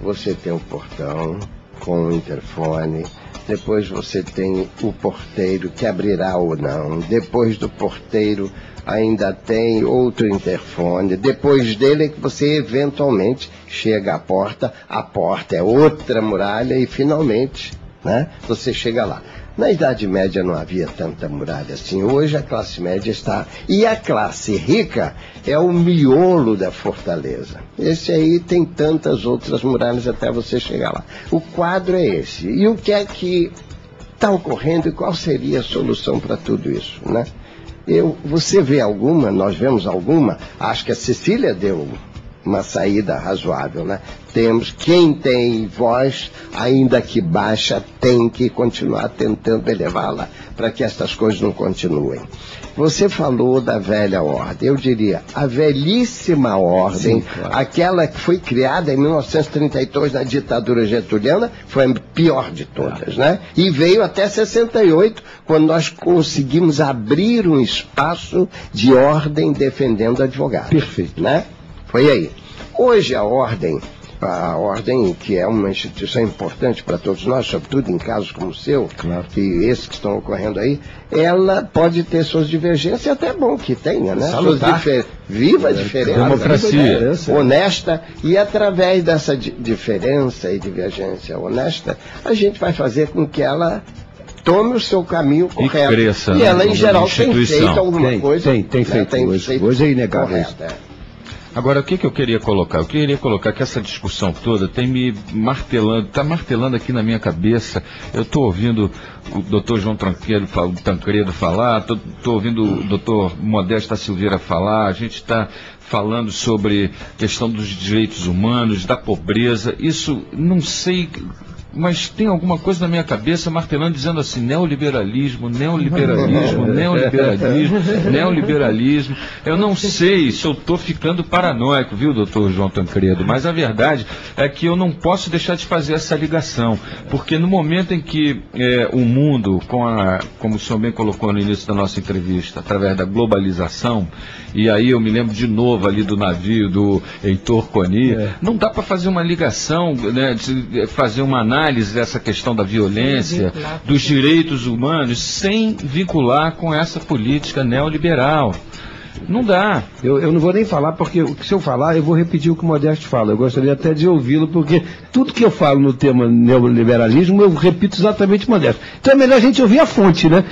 Você tem um portão com um interfone, depois você tem o porteiro que abrirá ou não, depois do porteiro ainda tem outro interfone, depois dele é que você eventualmente chega à porta, a porta é outra muralha e finalmente, né, você chega lá. Na Idade Média não havia tanta muralha assim. Hoje a classe média está... E a classe rica é o miolo da fortaleza. Esse aí tem tantas outras muralhas até você chegar lá. O quadro é esse. E o que é que está ocorrendo e qual seria a solução para tudo isso, né? Você vê alguma, nós vemos alguma, acho que a Cecília deu uma saída razoável, né? Quem tem voz, ainda que baixa, tem que continuar tentando elevá-la para que essas coisas não continuem. Você falou da velha ordem, eu diria, a velhíssima ordem, sim, claro, aquela que foi criada em 1932 na ditadura getuliana, foi a pior de todas, né? E veio até 68, quando nós conseguimos abrir um espaço de ordem defendendo advogados. Perfeito. Né? Foi aí. Hoje a ordem, que é uma instituição importante para todos nós, sobretudo em casos como o seu, claro, e esses que estão ocorrendo aí, ela pode ter suas divergências, e até bom que tenha, né? Viva a diferença, democracia honesta, e através dessa diferença e divergência honesta, a gente vai fazer com que ela tome o seu caminho correto. E cresça, e ela, em geral, tem feito alguma coisa. Tem feito, hoje é inegável isso. Agora, o que eu queria colocar? Eu queria colocar que essa discussão toda tem me martelando, está martelando aqui na minha cabeça. Eu estou ouvindo o doutor João Tancredo falar, estou ouvindo o doutor Modesto da Silveira falar, a gente está falando sobre a questão dos direitos humanos, da pobreza, isso, não sei, mas tem alguma coisa na minha cabeça martelando, dizendo assim, neoliberalismo, neoliberalismo, neoliberalismo, neoliberalismo. Eu não sei se eu estou ficando paranoico, viu, doutor João Tancredo, mas a verdade é que eu não posso deixar de fazer essa ligação, porque no momento em que o mundo, como o senhor bem colocou no início da nossa entrevista, através da globalização, e aí eu me lembro de novo ali do navio do Heitor Coni, não dá para fazer uma ligação, né, de fazer uma análise dessa questão da violência, dos direitos humanos, sem vincular com essa política neoliberal. Não dá. Eu não vou nem falar, porque se eu falar, eu vou repetir o que o Modesto fala. Eu gostaria até de ouvi-lo, porque tudo que eu falo no tema neoliberalismo, eu repito exatamente o Modesto. Então é melhor a gente ouvir a fonte, né?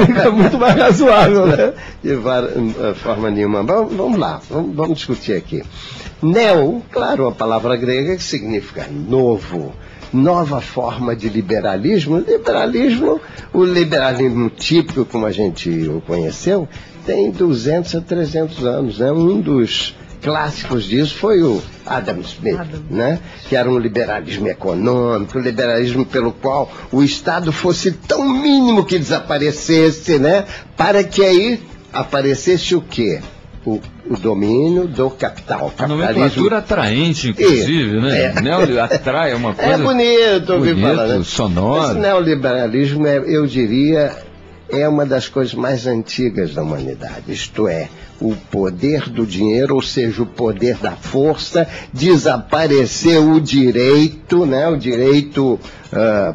Fica muito mais razoável, né? De forma nenhuma. Vamos lá, vamos discutir aqui. Neo, claro, a palavra grega que significa novo. Nova forma de liberalismo. O liberalismo típico, como a gente o conheceu, tem 200 a 300 anos, né? Um dos clássicos disso foi o Adam Smith, né? Que era um liberalismo econômico, um liberalismo pelo qual o Estado fosse tão mínimo que desaparecesse, né? Para que aí aparecesse o quê? O domínio do capital. A nomenclatura atraente, inclusive, né? Atrai, é uma coisa... É bonito ouvir falar, né? Sonoro. Esse neoliberalismo, eu diria, é uma das coisas mais antigas da humanidade. Isto é, o poder do dinheiro, ou seja, o poder da força, desapareceu o direito, né? O direito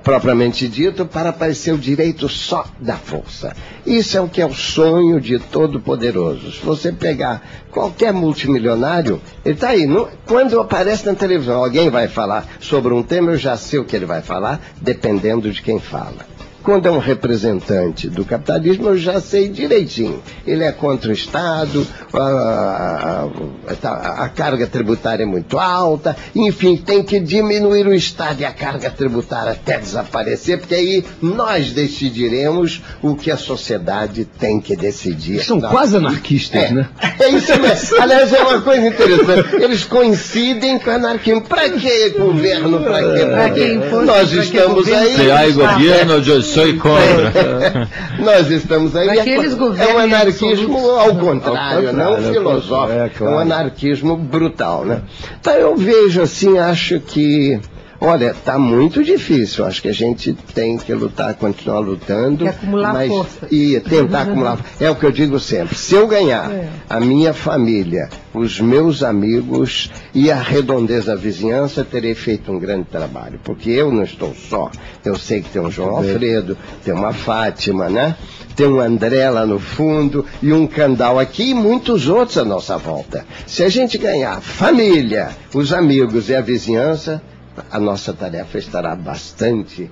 propriamente dito, para aparecer o direito só da força. Isso é o que é o sonho de todo poderoso. Se você pegar qualquer multimilionário, ele está aí. Quando aparece na televisão, alguém vai falar sobre um tema, eu já sei o que ele vai falar, dependendo de quem fala. Quando é um representante do capitalismo, eu já sei direitinho. Ele é contra o Estado, a carga tributária é muito alta, enfim, tem que diminuir o Estado e a carga tributária até desaparecer, porque aí nós decidiremos o que a sociedade tem que decidir. São quase anarquistas, né? É isso mesmo. Aliás, é uma coisa interessante. Eles coincidem com o anarquismo. Para que governo? Para que poder? Nós estamos aí. Se há governo, eu sou contra. Nós estamos aí. É um anarquismo ao contrário, não filosófico. É um anarquismo brutal, né? Então eu vejo assim, acho que, olha, está muito difícil. Acho que a gente tem que lutar, continuar lutando. E acumular força. E tentar acumular. É o que eu digo sempre. Se eu ganhar, a minha família, os meus amigos e a redondeza da vizinhança, terei feito um grande trabalho. Porque eu não estou só. Eu sei que tem um João Alfredo, tem uma Fátima, né? Tem um André lá no fundo e um Candal aqui e muitos outros à nossa volta. Se a gente ganhar a família, os amigos e a vizinhança, a nossa tarefa estará bastante,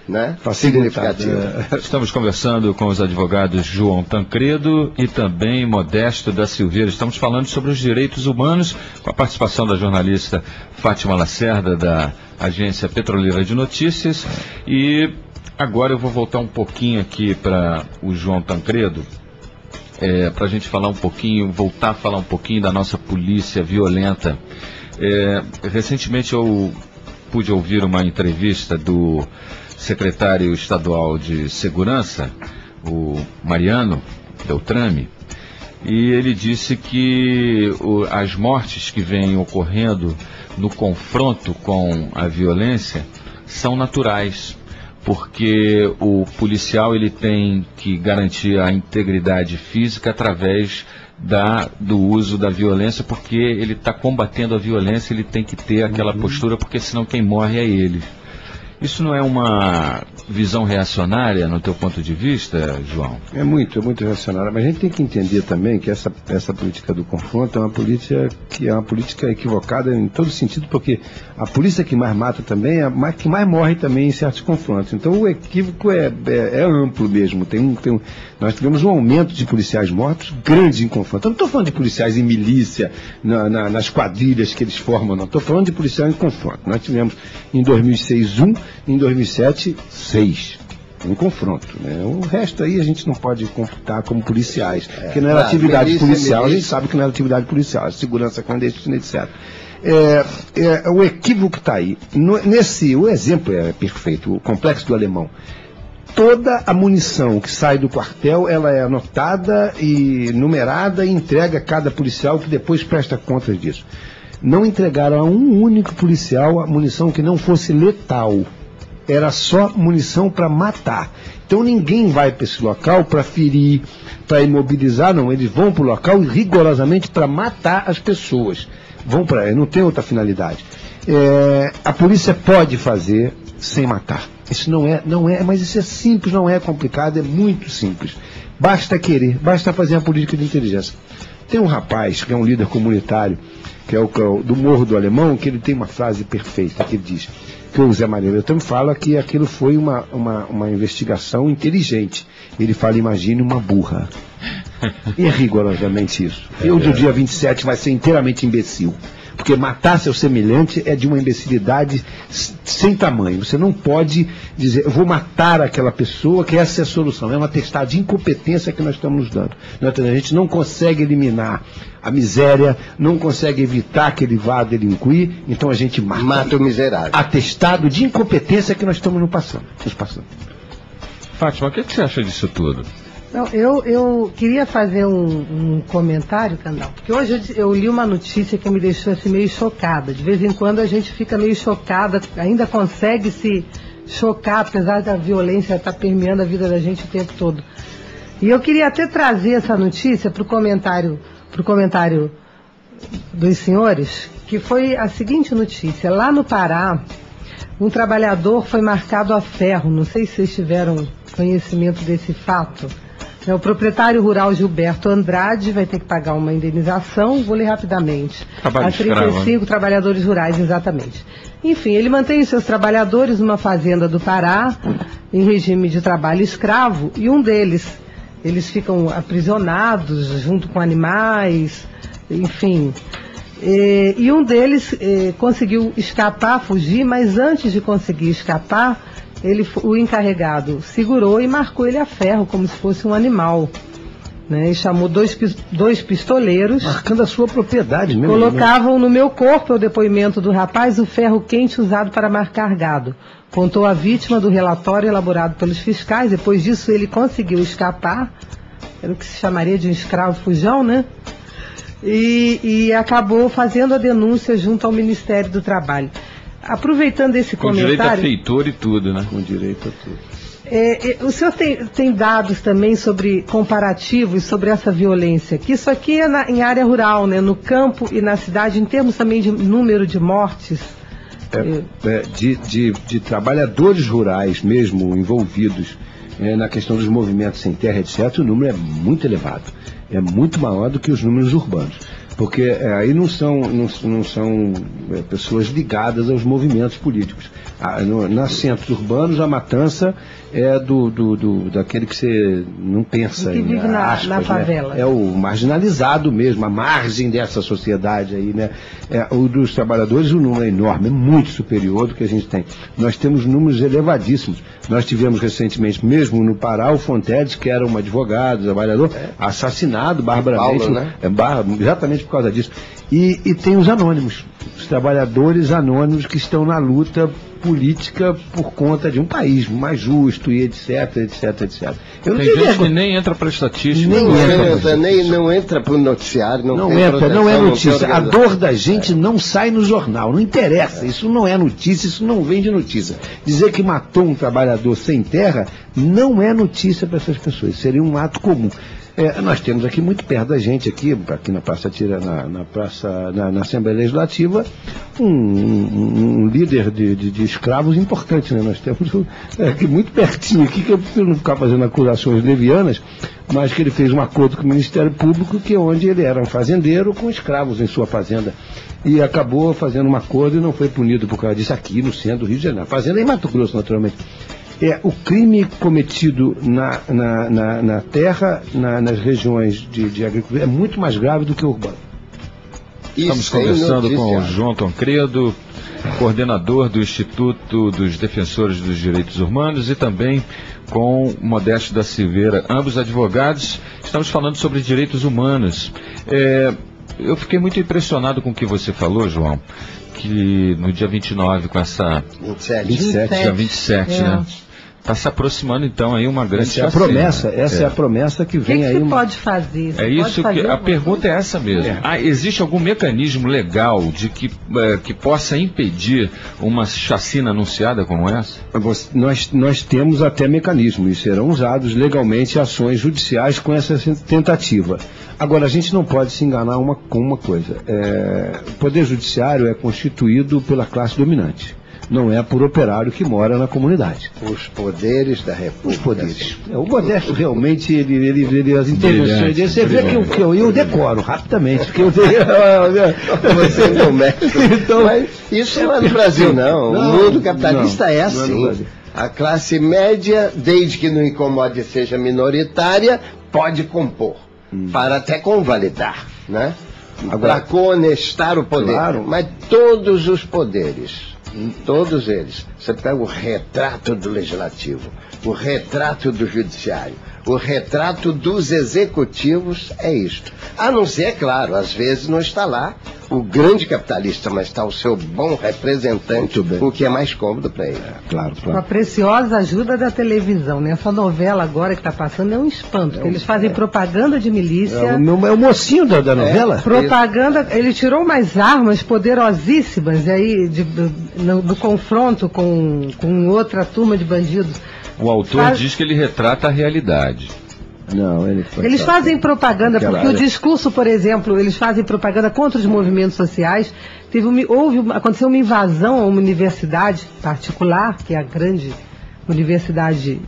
né, significativa. Estamos conversando com os advogados João Tancredo e também Modesto da Silveira. Estamos falando sobre os direitos humanos, com a participação da jornalista Fátima Lacerda, da Agência Petroleira de Notícias. E agora eu vou voltar um pouquinho aqui para o João Tancredo. para a gente falar um pouquinho, voltar a falar um pouquinho da nossa polícia violenta. Recentemente eu pude ouvir uma entrevista do secretário estadual de Segurança, o Mariano Beltrame, e ele disse que as mortes que vêm ocorrendo no confronto com a violência são naturais, porque o policial ele tem que garantir a integridade física através do uso da violência, porque ele está combatendo a violência, ele tem que ter aquela postura, porque senão quem morre é ele. Isso não é uma visão reacionária no teu ponto de vista, João? É muito reacionária, mas a gente tem que entender também que essa política do confronto é uma política equivocada em todo sentido, porque a polícia que mais mata também é a que mais morre também em certos confrontos. Então o equívoco é amplo mesmo. Nós tivemos um aumento de policiais mortos grande em confronto. Eu não estou falando de policiais em milícia, nas quadrilhas que eles formam, não. Estou falando de policiais em confronto. Nós tivemos em 2006 em 2007 6 um confronto, né? O resto aí a gente não pode computar como policiais, porque não era atividade policial, a gente sabe que não era atividade policial, segurança clandestina, etc. O equívoco está aí. O exemplo é perfeito, o complexo do Alemão. Toda a munição que sai do quartel, ela é anotada e numerada e entrega a cada policial, que depois presta contas disso. Não entregaram a um único policial a munição que não fosse letal. Era só munição para matar. Então ninguém vai para esse local para ferir, para imobilizar, não. Eles vão para o local rigorosamente para matar as pessoas. Não tem outra finalidade. A polícia pode fazer sem matar. Isso não é, mas isso é simples, não é complicado, é muito simples. Basta querer, basta fazer a política de inteligência. Tem um rapaz que é um líder comunitário, que é o do Morro do Alemão, que ele tem uma frase perfeita, que ele diz, que o Zé Maria Beltrame fala que aquilo foi uma investigação inteligente. Ele fala, imagine uma burra. E é rigorosamente isso. E o do dia 27 vai ser inteiramente imbecil. Porque matar seu semelhante é de uma imbecilidade sem tamanho. Você não pode dizer, eu vou matar aquela pessoa, que essa é a solução. É uma atestado de incompetência que nós estamos nos dando. A gente não consegue eliminar a miséria, não consegue evitar que ele vá delinquir, então a gente mata. Mata o miserável. Atestado de incompetência que nós estamos nos passando. Fátima, o que você acha disso tudo? Não, eu queria fazer um comentário, Candal, porque hoje eu li uma notícia que me deixou assim meio chocada. De vez em quando a gente fica meio chocada, ainda consegue se chocar, apesar da violência estar permeando a vida da gente o tempo todo. E eu queria até trazer essa notícia para o comentário dos senhores, que foi a seguinte notícia. Lá no Pará, um trabalhador foi marcado a ferro, não sei se vocês tiveram conhecimento desse fato. O proprietário rural Gilberto Andrade vai ter que pagar uma indenização, vou ler rapidamente. Trabalho a 35 escravo. Trabalhadores rurais, exatamente. Enfim, ele mantém os seus trabalhadores numa fazenda do Pará, em regime de trabalho escravo, e um deles, eles ficam aprisionados junto com animais, enfim. E um deles conseguiu escapar, fugir, mas antes de conseguir escapar, o encarregado segurou e marcou ele a ferro, como se fosse um animal, né? E chamou dois pistoleiros. Marcando a sua propriedade mesmo. Colocavam no meu corpo, é o depoimento do rapaz, o ferro quente usado para marcar gado. Contou a vítima do relatório elaborado pelos fiscais. Depois disso ele conseguiu escapar, era o que se chamaria de um escravo fujão, né? E acabou fazendo a denúncia junto ao Ministério do Trabalho. Aproveitando esse comentário... Com direito a feitor e tudo, né? Com direito a tudo. O senhor tem dados também sobre comparativos sobre essa violência, que isso aqui é em área rural, né? No campo e na cidade, em termos também de número de mortes? De trabalhadores rurais mesmo envolvidos na questão dos movimentos sem terra, etc., o número é muito elevado. É muito maior do que os números urbanos. Porque aí não são pessoas ligadas aos movimentos políticos. Nos centros urbanos, a matança é daquele que você não pensa que vive na favela. Né? É o marginalizado mesmo, a margem dessa sociedade aí, né? O dos trabalhadores, o número é enorme, é muito superior do que a gente tem. Nós temos números elevadíssimos. Nós tivemos recentemente, mesmo no Pará, o Fontedes, que era um advogado, trabalhador, assassinado barbaramente, Paulo, né? Exatamente por causa disso. E tem os anônimos, os trabalhadores anônimos que estão na luta política por conta de um país mais justo e etc. Tem gente que nem entra para estatística. Não entra para o noticiário. Não é notícia. A dor da gente não sai no jornal, não interessa. Isso não é notícia, isso não vem de notícia. Dizer que matou um trabalhador sem terra não é notícia para essas pessoas. Seria um ato comum. Nós temos aqui muito perto da gente, aqui na Praça Tira, na Assembleia Legislativa, um líder de escravos importante, né? Nós temos aqui muito pertinho aqui, que eu prefiro não ficar fazendo acusações levianas, mas que ele fez um acordo com o Ministério Público, que onde ele era um fazendeiro com escravos em sua fazenda. E acabou fazendo um acordo e não foi punido por causa disso aqui no centro do Rio de Janeiro. Fazenda em Mato Grosso, naturalmente. O crime cometido na terra, nas regiões de agricultura, é muito mais grave do que o urbano. Estamos conversando com o João Tancredo, coordenador do Instituto dos Defensores dos Direitos Humanos, e também com Modesto da Silveira, ambos advogados. Estamos falando sobre direitos humanos. Eu fiquei muito impressionado com o que você falou, João, que no dia 29, com essa... 27. Dia 27, né? Está se aproximando, então, aí uma grande chacina. Essa é a promessa que vem aí. O que você pode fazer? A pergunta é essa mesmo. Existe algum mecanismo legal de que possa impedir uma chacina anunciada como essa? Nós temos até mecanismos, e serão usados legalmente ações judiciais com essa tentativa. Agora, a gente não pode se enganar com uma coisa. O Poder Judiciário é constituído pela classe dominante. Não é por operário que mora na comunidade. Os poderes da República. Os poderes. O Modesto realmente, as intervenções dele, você vê que eu decoro rapidamente, porque você é meu mestre. Então, mas isso não é no Brasil, não. O mundo capitalista é assim. A classe média, desde que não incomode e seja minoritária, pode compor, para até convalidar, né? Para conestar o poder. Claro. Mas todos os poderes, todos eles, você pega o retrato do legislativo, o retrato do judiciário, o retrato dos executivos, é isto. A não ser, é claro, às vezes não está lá o grande capitalista, mas está o seu bom representante, o que é mais cômodo para ele. Claro. Com a preciosa ajuda da televisão, né? Essa novela agora que está passando é um espanto, porque eles fazem propaganda de milícia. É o mocinho da novela? Propaganda, ele tirou umas armas poderosíssimas aí do confronto com outra turma de bandidos. O autor diz que ele retrata a realidade. Não, eles fazem propaganda, porque o discurso, por exemplo, eles fazem propaganda contra os movimentos sociais. Aconteceu uma invasão a uma universidade particular, que é a grande universidade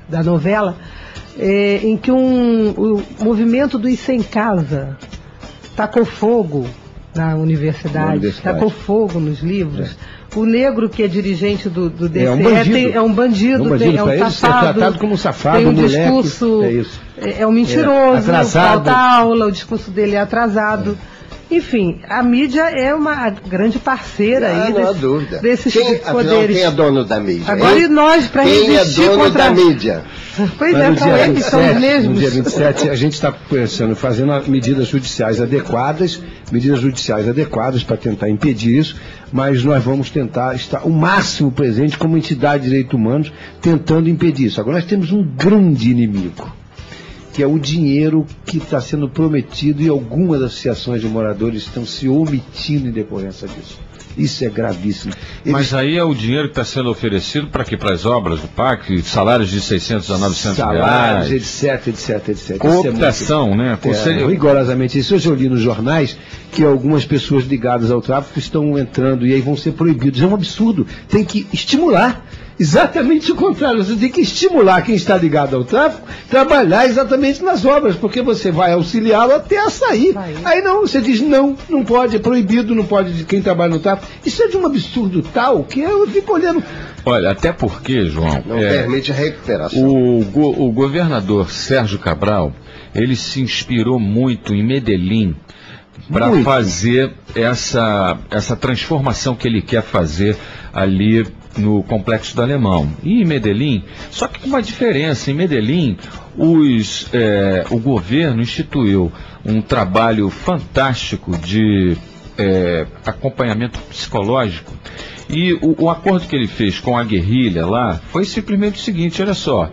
da novela, em que o movimento dos sem casa tacou fogo na universidade, tacou fogo nos livros. O negro que é dirigente do DCE é um bandido, é um safado, é tratado como safado, tem um moleque, discurso, é um mentiroso, falta aula, o discurso dele é atrasado. Enfim, a mídia é uma grande parceira aí desses poderes. Quem é dono da mídia? Agora e nós, para resistir contra... Quem é dono da mídia? Pois é, são eles, são os mesmos. No dia 27, a gente está pensando, fazendo medidas judiciais adequadas para tentar impedir isso, mas nós vamos tentar estar o máximo presente como entidade de direitos humanos, tentando impedir isso. Agora nós temos um grande inimigo, que é o dinheiro que está sendo prometido, e algumas associações de moradores estão se omitindo em decorrência disso. Isso é gravíssimo. Mas aí é o dinheiro que está sendo oferecido para quê? Para as obras do PAC, salários de 600 a 900 salários, reais. etc. Cooptação, né? Rigorosamente isso. Hoje eu li nos jornais que algumas pessoas ligadas ao tráfico estão entrando e aí vão ser proibidos. É um absurdo. Tem que estimular. exatamente o contrário. Você tem que estimular quem está ligado ao tráfico, trabalhar exatamente nas obras, porque você vai auxiliá-lo até a sair. Aí não, você diz não pode, é proibido, não pode de quem trabalha no tráfico. Isso é de um absurdo tal que eu fico olhando. Olha, até porque, João, não permite a recuperação. O governador Sérgio Cabral, ele se inspirou muito em Medellín para fazer essa transformação que ele quer fazer ali no Complexo do Alemão. E em Medellín, só que com uma diferença, em Medellín, o governo instituiu um trabalho fantástico de acompanhamento psicológico. E o acordo que ele fez com a guerrilha lá foi simplesmente o seguinte, olha só,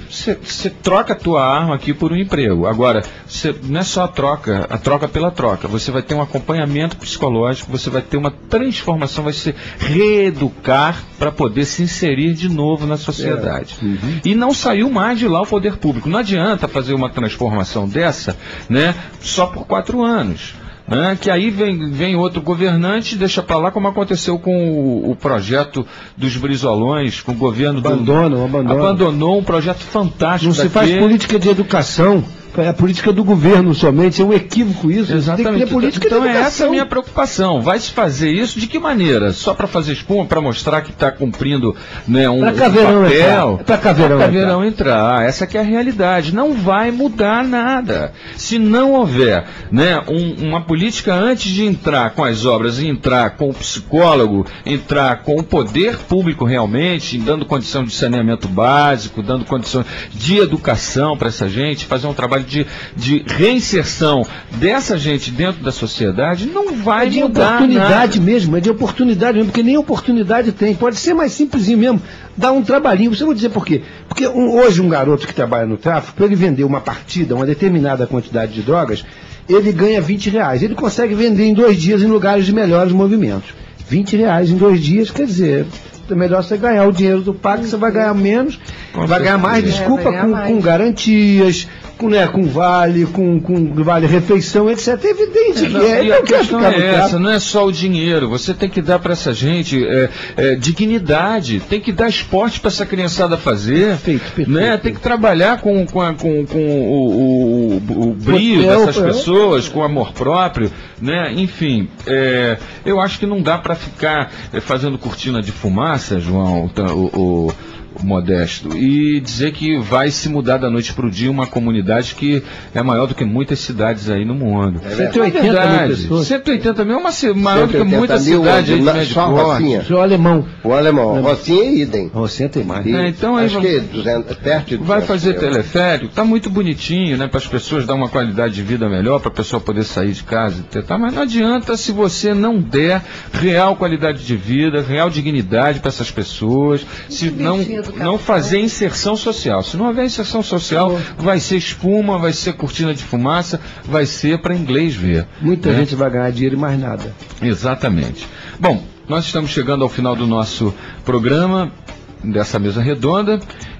você troca a tua arma aqui por um emprego. Agora, não é só a troca pela troca. Você vai ter um acompanhamento psicológico, você vai ter uma transformação, vai se reeducar para poder se inserir de novo na sociedade. E não saiu mais de lá o poder público. Não adianta fazer uma transformação dessa, né, só por 4 anos. Que aí vem outro governante e deixa para lá, como aconteceu com o projeto dos Brizolões, com o governo abandonou um projeto fantástico. Não se faz política de educação, é a política do governo somente, é um equívoco isso. Exatamente. Tem que ter política então de educação. Essa é a minha preocupação. Vai se fazer isso de que maneira? Só para fazer espuma, para mostrar que está cumprindo, né, um papel? Para Caveirão entrar. Essa que é a realidade. Não vai mudar nada. Se não houver, né, uma política antes de entrar com as obras, entrar com o psicólogo, entrar com o poder público realmente, dando condição de saneamento básico, dando condição de educação para essa gente, fazer um trabalho de reinserção dessa gente dentro da sociedade, não vai mudar nada. É de oportunidade mesmo, porque nem oportunidade tem. Pode ser mais simplesinho mesmo, dar um trabalhinho. Você vai dizer por quê? Porque hoje um garoto que trabalha no tráfico, para ele vender uma partida, uma determinada quantidade de drogas, ele ganha R$20. Ele consegue vender em 2 dias em lugares de melhores movimentos. R$20 em 2 dias, quer dizer, é melhor você ganhar o dinheiro do PAC, você vai ganhar menos, vai ganhar mais, com garantias, com vale, com vale refeição, etc. É evidente que é. E a questão é essa, não é só o dinheiro, você tem que dar para essa gente dignidade, tem que dar esporte para essa criançada fazer, perfeito. Né? Tem que trabalhar com o brio dessas pessoas, com amor próprio, né? Enfim, eu acho que não dá para ficar fazendo cortina de fumaça, João, o Modesto, e dizer que vai se mudar da noite para o dia uma comunidade que é maior do que muitas cidades aí no mundo. 180 mil pessoas. 180 mil é maior do que muitas cidades aí de médio porte. O alemão. Rocinha é idem. Rocinha tem mais. Então aí acho que 200, perto de 200 vai fazer mil. Teleférico, está muito bonitinho, né, para as pessoas dar uma qualidade de vida melhor, para a pessoa poder sair de casa, mas não adianta se você não der real qualidade de vida, real dignidade para essas pessoas, se não fazer inserção social. Se não houver inserção social, vai ser espuma, vai ser cortina de fumaça, vai ser para inglês ver. Muita gente vai ganhar dinheiro e mais nada. Exatamente. Bom, nós estamos chegando ao final do nosso programa, dessa mesa redonda,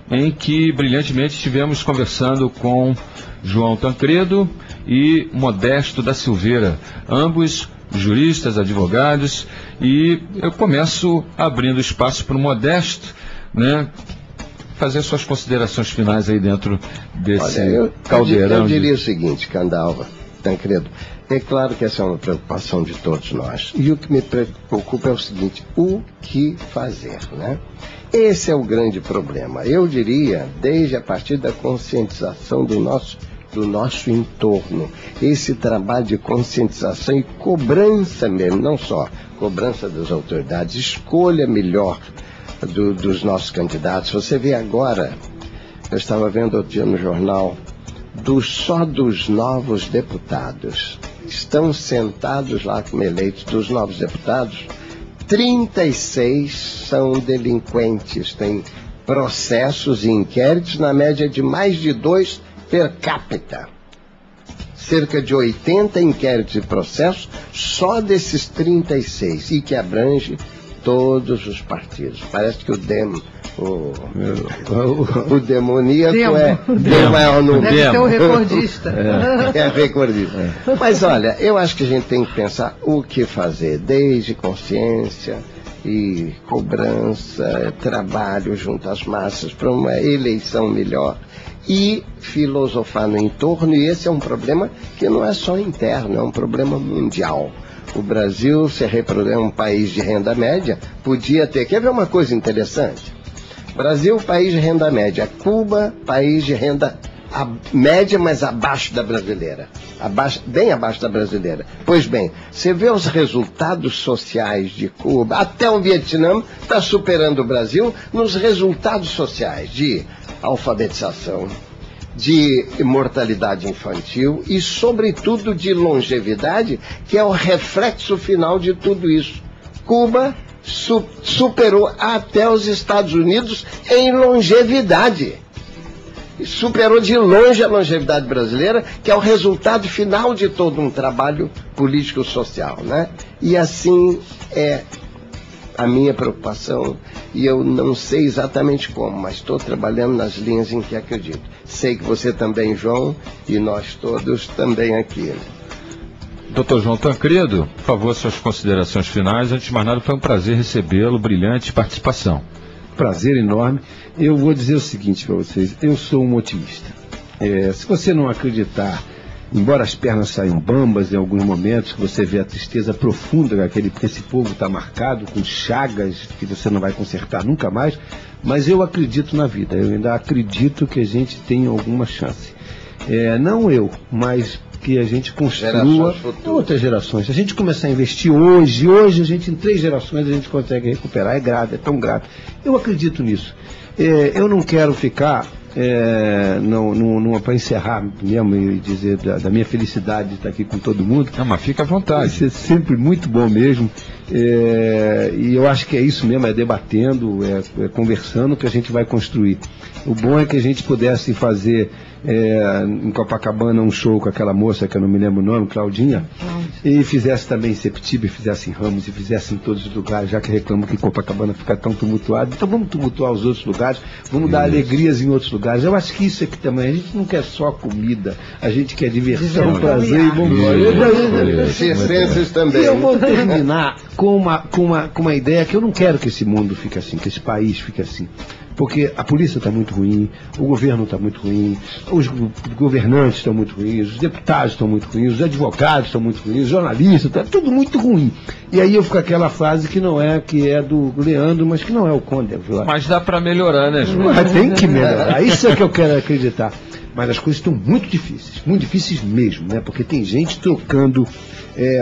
em que brilhantemente estivemos conversando com João Tancredo e Modesto da Silveira, ambos juristas, advogados, e eu começo abrindo espaço para o Modesto, né, fazer suas considerações finais aí dentro desse caldeirão. Eu diria o seguinte, Candalva, Tancredo, é claro que essa é uma preocupação de todos nós. E o que me preocupa é o seguinte, o que fazer, né? Esse é o grande problema. Eu diria, desde a partir da conscientização do nosso entorno, esse trabalho de conscientização e cobrança mesmo, não só cobrança das autoridades, escolha melhor dos nossos candidatos. Você vê agora, eu estava vendo outro dia no jornal, só dos novos deputados, estão sentados lá como eleitos, dos novos deputados, 36 são delinquentes, têm processos e inquéritos na média de mais de 2 per capita. Cerca de 80 inquéritos e processos só desses 36, e que abrange todos os partidos. Parece que o demoníaco é o número. Deve ser o recordista. É recordista. Mas olha, eu acho que a gente tem que pensar o que fazer, desde consciência, e cobrança, trabalho junto às massas para uma eleição melhor e filosofar no entorno, e esse é um problema que não é só interno, é um problema mundial. O Brasil, se reproduz um país de renda média, podia ter... Quer ver uma coisa interessante? Brasil, país de renda média. Cuba, país de renda média, mas abaixo da brasileira. Bem abaixo da brasileira. Pois bem, você vê os resultados sociais de Cuba, até o Vietnã está superando o Brasil nos resultados sociais de alfabetização, de mortalidade infantil e, sobretudo, de longevidade, que é o reflexo final de tudo isso. Cuba superou até os Estados Unidos em longevidade. Superou de longe a longevidade brasileira, que é o resultado final de todo um trabalho político-social, né? E assim é a minha preocupação, e eu não sei exatamente como, mas estou trabalhando nas linhas em que acredito. Sei que você também, João, e nós todos também aqui. Dr. João Tancredo, por favor, suas considerações finais. Antes de mais nada, foi um prazer recebê-lo, brilhante participação. Prazer enorme. Eu vou dizer o seguinte para vocês, eu sou um otimista. Se você não acreditar, embora as pernas saiam bambas em alguns momentos, que você vê a tristeza profunda que esse povo está marcado, com chagas que você não vai consertar nunca mais, mas eu acredito na vida, eu ainda acredito que a gente tem alguma chance. Não eu, mas que a gente construa outras gerações. Se a gente começar a investir hoje a gente, em 3 gerações, a gente consegue recuperar. É grave, é tão grave. Eu acredito nisso. Eu não quero ficar, para encerrar mesmo e dizer da minha felicidade de estar aqui com todo mundo. Não, mas fica à vontade. Isso é sempre muito bom mesmo. E eu acho que é isso mesmo, é debatendo, é conversando que a gente vai construir. O bom é que a gente pudesse fazer em Copacabana um show com aquela moça que eu não me lembro o nome, Claudinha, e fizesse também em Sepetiba, fizesse em Ramos e fizesse em todos os lugares, já que reclamam que Copacabana fica tão tumultuado. Então vamos tumultuar os outros lugares, vamos dar alegrias em outros lugares. Eu acho que isso aqui também, a gente não quer só comida, a gente quer diversão, prazer e vamos embora. Circenses também. E eu vou terminar com uma ideia que eu não quero que esse mundo fique assim, que esse país fique assim. Porque a polícia está muito ruim, o governo está muito ruim, os governantes estão muito ruins, os deputados estão muito ruins, os advogados estão muito ruins, os jornalistas, está tudo muito ruim. E aí eu fico com aquela frase que é do Leandro, mas que não é o Conde. Mas dá para melhorar, né, João? Mas tem que melhorar, isso é que eu quero acreditar. Mas as coisas estão muito difíceis mesmo, né? Porque tem gente trocando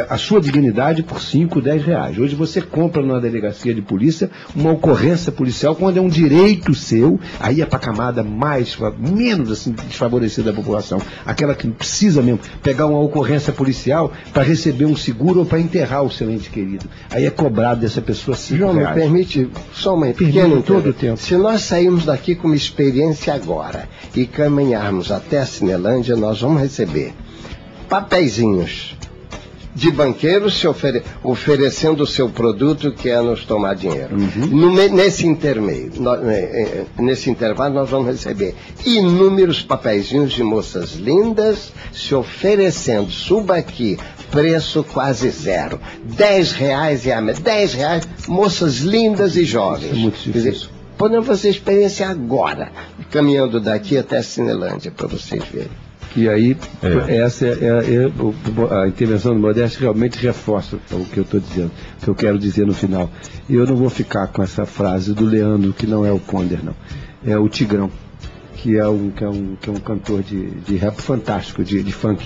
a sua dignidade por 5, 10 reais. Hoje você compra numa delegacia de polícia uma ocorrência policial quando é um direito seu, aí é para a camada menos assim, desfavorecida da população, aquela que precisa mesmo pegar uma ocorrência policial para receber um seguro ou para enterrar o seu ente querido. Aí é cobrado dessa pessoa 5 João, reais. me permite só uma pequena todo o tempo. Se nós sairmos daqui com uma experiência agora e caminharmos até a Cinelândia, nós vamos receber papeizinhos de banqueiros se oferecendo o seu produto, que é nos tomar dinheiro. Nesse intervalo nós vamos receber inúmeros papeizinhos de moças lindas se oferecendo, suba aqui, preço quase zero, 10 reais e a 10 reais, moças lindas e jovens. É muito difícil. Podemos fazer experiência agora, caminhando daqui até a Cinelândia, para vocês verem. E aí, essa a intervenção do Modeste realmente reforça o que eu estou dizendo, o que eu quero dizer no final. E eu não vou ficar com essa frase do Leandro, que não é o Conder, não. É o Tigrão, que é um cantor de rap fantástico, de funk,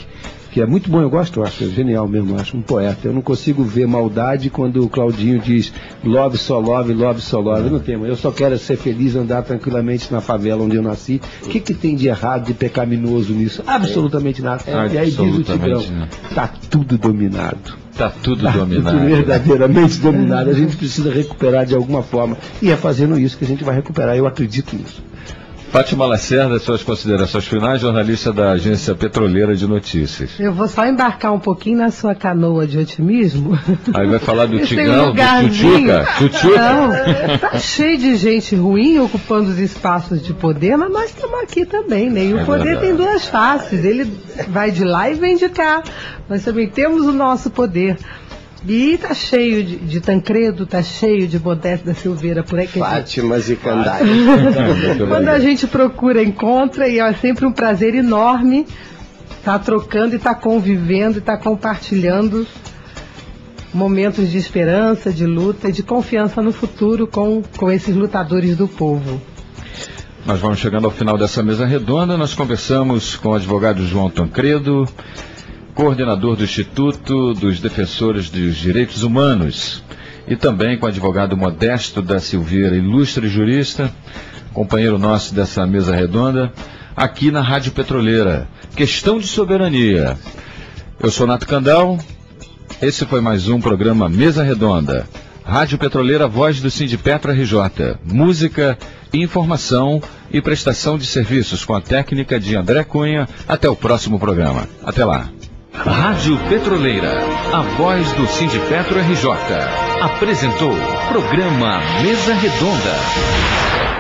que é muito bom, eu acho genial mesmo, acho um poeta. Eu não consigo ver maldade quando o Claudinho diz love, só love, love, só love. Eu não tenho, eu só quero ser feliz, andar tranquilamente na favela onde eu nasci. O que tem de errado, de pecaminoso nisso? Absolutamente nada. E aí diz o Tigrão, tá tudo dominado. Está tudo dominado. Tudo verdadeiramente dominado. A gente precisa recuperar de alguma forma. E é fazendo isso que a gente vai recuperar. Eu acredito nisso. Fátima Lacerda, suas considerações finais, jornalista da Agência Petroleira de Notícias. Eu vou só embarcar um pouquinho na sua canoa de otimismo. Aí vai falar do Tigrão, do Tchutchuca. Não, tá cheio de gente ruim ocupando os espaços de poder, mas nós estamos aqui também, né? E o poder tem 2 faces, ele vai de lá e vem de cá. Nós também temos o nosso poder. E tá cheio de Tancredo, tá cheio de Modesto da Silveira por aí. Fátimas e Candais. Quando a gente procura, encontra, e é sempre um prazer enorme estar trocando e estar convivendo e estar compartilhando momentos de esperança, de luta e de confiança no futuro com esses lutadores do povo. Nós vamos chegando ao final dessa mesa redonda. Nós conversamos com o advogado João Tancredo, coordenador do Instituto dos Defensores dos Direitos Humanos, e também com o advogado Modesto da Silveira, ilustre jurista, companheiro nosso dessa mesa redonda, aqui na Rádio Petroleira. Questão de soberania. Eu sou Nato Candal, esse foi mais um programa Mesa Redonda. Rádio Petroleira, voz do Sindipetro RJ. Música, informação e prestação de serviços com a técnica de André Cunha. Até o próximo programa. Até lá. Rádio Petroleira, a voz do Sindipetro RJ. Apresentou programa Mesa Redonda.